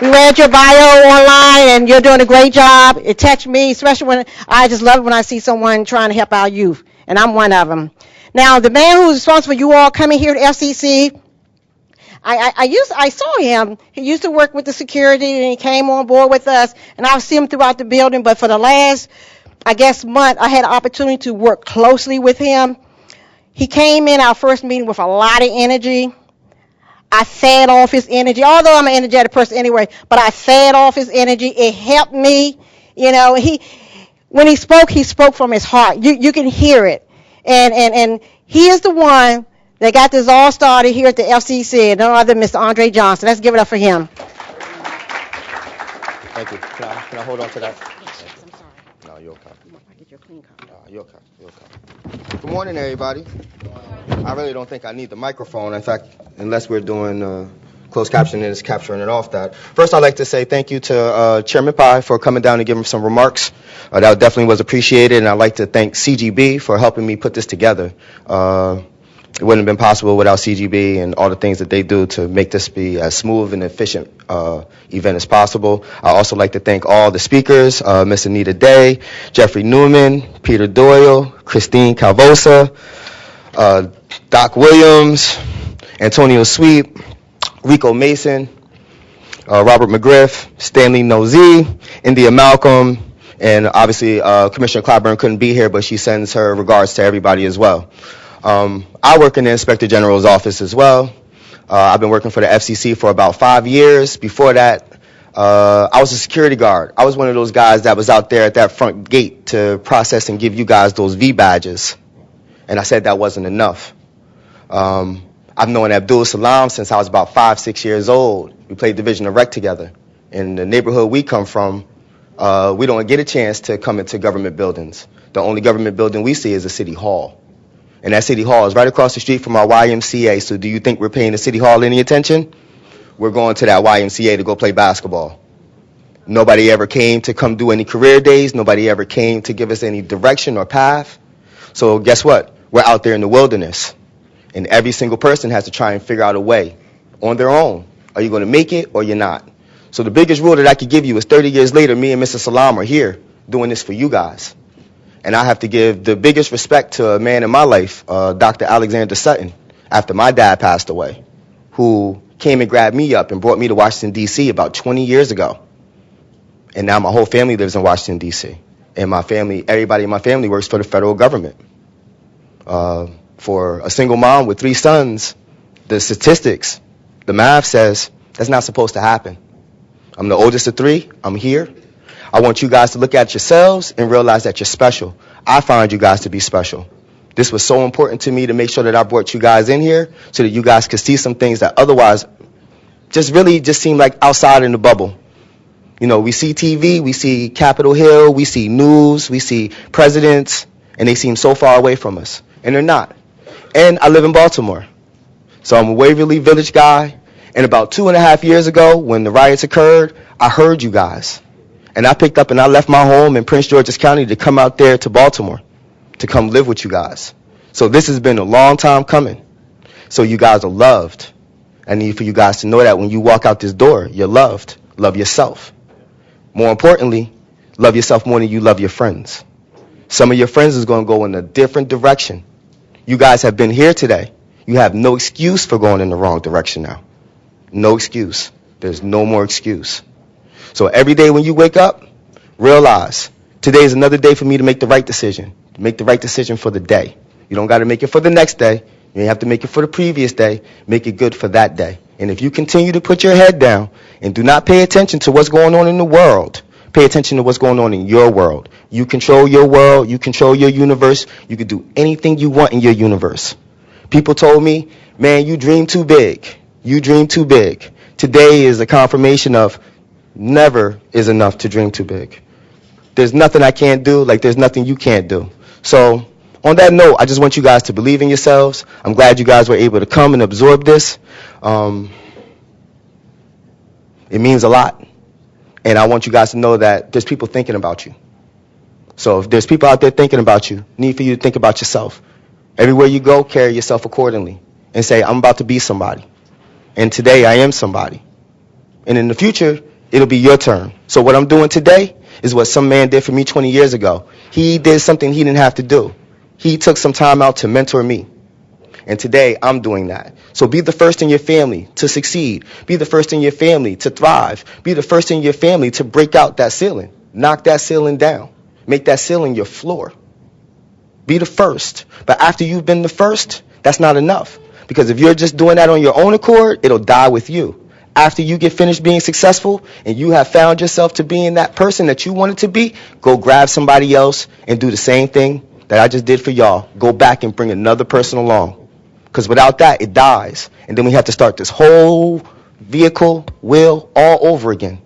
We read your bio online, and you're doing a great job. It touched me, especially when I just love it when I see someone trying to help our youth, and I'm one of them. Now, the man who's responsible for you all coming here to FCC, I saw him. He used to work with the security, and he came on board with us, and I've seen him throughout the building, but for the last, I guess, month, I had an opportunity to work closely with him. He came in our first meeting with a lot of energy. I fed off his energy, although I'm an energetic person anyway, but I fed off his energy. It helped me. You know, when he spoke from his heart. You can hear it. And he is the one that got this all started here at the FCC, no other Mr. Andre Johnson. Let's give it up for him. Thank you. Can I hold on to that? Yes, I'm sorry. No, you're okay. I get your clean copy. You're okay. You're okay. Good morning, everybody. I really don't think I need the microphone. In fact, unless we're doing closed captioning, it's capturing it off that. First, I'd like to say thank you to Chairman Pai for coming down and giving some remarks. That definitely was appreciated, and I'd like to thank CGB for helping me put this together. It wouldn't have been possible without CGB and all the things that they do to make this be as smooth and efficient event as possible. I'd also like to thank all the speakers, Ms. Anita Day, Jeffrey Newman, Peter Doyle, Christine Calvosa, Doc Williams, Antonio Sweep, Rico Mason, Robert McGriff, Stanley Nosey, India Malcolm, and obviously Commissioner Clyburn couldn't be here, but she sends her regards to everybody as well. I work in the Inspector General's office as well. I've been working for the FCC for about 5 years. Before that, I was a security guard. I was one of those guys that was out there at that front gate to process and give you guys those V badges. And I said that wasn't enough. I've known Abdul Salam since I was about 5, 6 years old. We played Division of Rec together. In the neighborhood we come from, we don't get a chance to come into government buildings. The only government building we see is a city hall. And that city hall is right across the street from our YMCA. So do you think we're paying the city hall any attention? We're going to that YMCA to go play basketball. Nobody ever came to come do any career days. Nobody ever came to give us any direction or path. So guess what? We're out there in the wilderness. And every single person has to try and figure out a way on their own. Are you going to make it or you're not? So the biggest rule that I could give you is 30 years later, me and Mr. Salam are here doing this for you guys. And I have to give the biggest respect to a man in my life, Dr. Alexander Sutton, after my dad passed away, who came and grabbed me up and brought me to Washington, D.C. about 20 years ago. And now my whole family lives in Washington, D.C. And my family, everybody in my family works for the federal government. For a single mom with 3 sons, the statistics, the math says that's not supposed to happen. I'm the oldest of 3. I'm here. I want you guys to look at yourselves and realize that you're special. I find you guys to be special. This was so important to me to make sure that I brought you guys in here so that you guys could see some things that otherwise just seem like outside in the bubble. You know, we see TV, we see Capitol Hill, we see news, we see presidents, and they seem so far away from us. And they're not. And I live in Baltimore. So I'm a Waverly Village guy. And about 2.5 years ago, when the riots occurred, I heard you guys. And I picked up and I left my home in Prince George's County to come out there to Baltimore, to come live with you guys. So this has been a long time coming. So you guys are loved. I need for you guys to know that when you walk out this door, you're loved. Love yourself. More importantly, love yourself more than you love your friends. Some of your friends is going to go in a different direction. You guys have been here today. You have no excuse for going in the wrong direction now. No excuse. There's no more excuse. So every day when you wake up, realize today is another day for me to make the right decision. Make the right decision for the day. You don't got to make it for the next day. You don't have to make it for the previous day. Make it good for that day. And if you continue to put your head down and do not pay attention to what's going on in the world, pay attention to what's going on in your world. You control your world. You control your universe. You can do anything you want in your universe. People told me, man, you dream too big. You dream too big. Today is a confirmation of never is enough to dream too big. There's nothing I can't do, like there's nothing you can't do. So on that note, I just want you guys to believe in yourselves. I'm glad you guys were able to come and absorb this. It means a lot. And I want you guys to know that there's people thinking about you. So if there's people out there thinking about you, need for you to think about yourself. Everywhere you go, carry yourself accordingly and say, I'm about to be somebody. And today I am somebody. And in the future, it'll be your turn. So what I'm doing today is what some man did for me 20 years ago. He did something he didn't have to do. He took some time out to mentor me. And today, I'm doing that. So be the first in your family to succeed. Be the first in your family to thrive. Be the first in your family to break out that ceiling. Knock that ceiling down. Make that ceiling your floor. Be the first. But after you've been the first, that's not enough. Because if you're just doing that on your own accord, it'll die with you. After you get finished being successful and you have found yourself to being that person that you wanted to be, go grab somebody else and do the same thing that I just did for y'all. Go back and bring another person along. Because without that, it dies. And then we have to start this whole vehicle, wheel, all over again.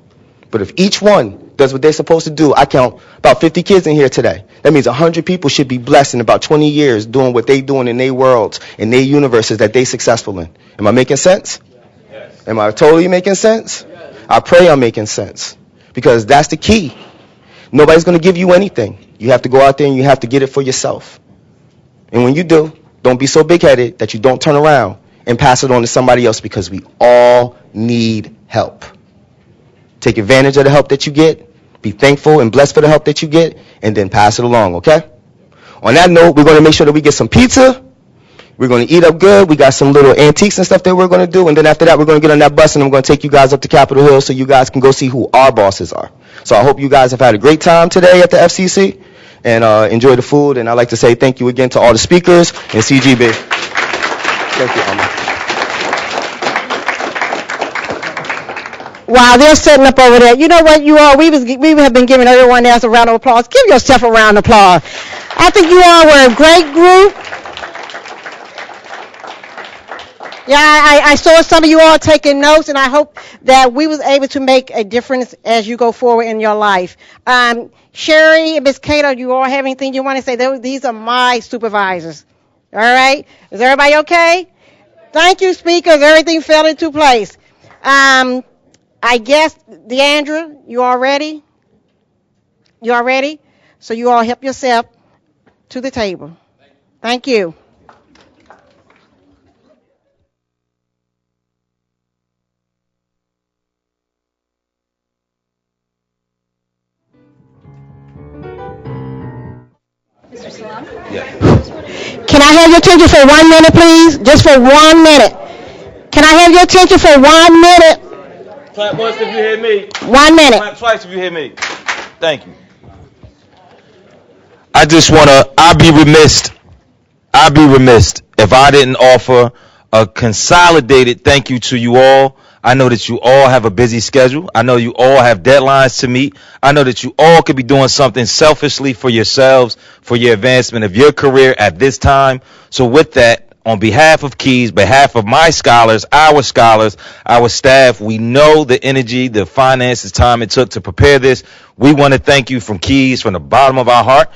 But if each one does what they're supposed to do, I count about 50 kids in here today. That means 100 people should be blessed in about 20 years doing what they're doing in their worlds, in their universes that they're successful in. Am I making sense? Yes. Am I totally making sense? Yes. I pray I'm making sense. Because that's the key. Nobody's going to give you anything. You have to go out there and you have to get it for yourself. And when you do, don't be so big-headed that you don't turn around and pass it on to somebody else, because we all need help. Take advantage of the help that you get. Be thankful and blessed for the help that you get, and then pass it along, okay? On that note, we're going to make sure that we get some pizza. We're going to eat up good. We got some little antiques and stuff that we're going to do, and then after that, we're going to get on that bus, and I'm going to take you guys up to Capitol Hill so you guys can go see who our bosses are. So I hope you guys have had a great time today at the FCC. And enjoy the food. And I'd like to say thank you again to all the speakers and CGB. Thank you, Alma. While they're setting up over there, you know what, you all, we have been giving everyone else a round of applause. Give yourself a round of applause. I think you all were a great group. Yeah, I saw some of you all taking notes, and I hope that we was able to make a difference as you go forward in your life. Sherry and Ms. Cato, do you all have anything you want to say? These are my supervisors. All right? Is everybody okay? Thank you, speakers. Everything fell into place. I guess, Deandra, you all ready? You all ready? So you all help yourself to the table. Thank you. Mr. Salam? Yes. Can I have your attention for 1 minute, please? Just for 1 minute. Can I have your attention for 1 minute? Clap once if you hear me. 1 minute. Clap twice if you hear me. Thank you. I just want to, I'd be remiss if I didn't offer a consolidated thank you to you all. I know that you all have a busy schedule. I know you all have deadlines to meet. I know that you all could be doing something selfishly for yourselves, for your advancement of your career at this time. So with that, on behalf of K.E.Y.S, behalf of my scholars, our staff, we know the energy, the finances, time it took to prepare this. We want to thank you from K.E.Y.S from the bottom of our heart.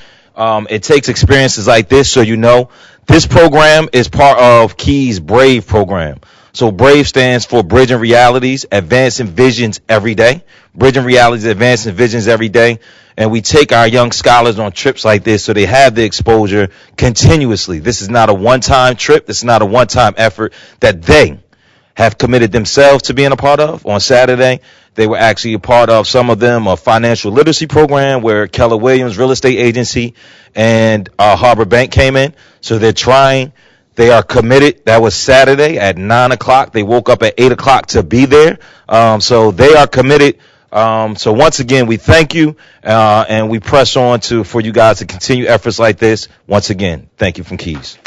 It takes experiences like this, so you know. This program is part of K.E.Y.S BRAVE program. So BRAVE stands for Bridging Realities, Advancing Visions Every Day. Bridging Realities, Advancing Visions Every Day. And we take our young scholars on trips like this so they have the exposure continuously. This is not a one-time trip. This is not a one-time effort that they have committed themselves to being a part of. On Saturday, they were actually a part of, some of them, a financial literacy program where Keller Williams Real Estate Agency and Harbor Bank came in. So they're trying They are committed. That was Saturday at 9 o'clock. They woke up at 8 o'clock to be there. So they are committed. So once again, we thank you, and we press on for you guys to continue efforts like this. Once again, thank you from K.E.Y.S.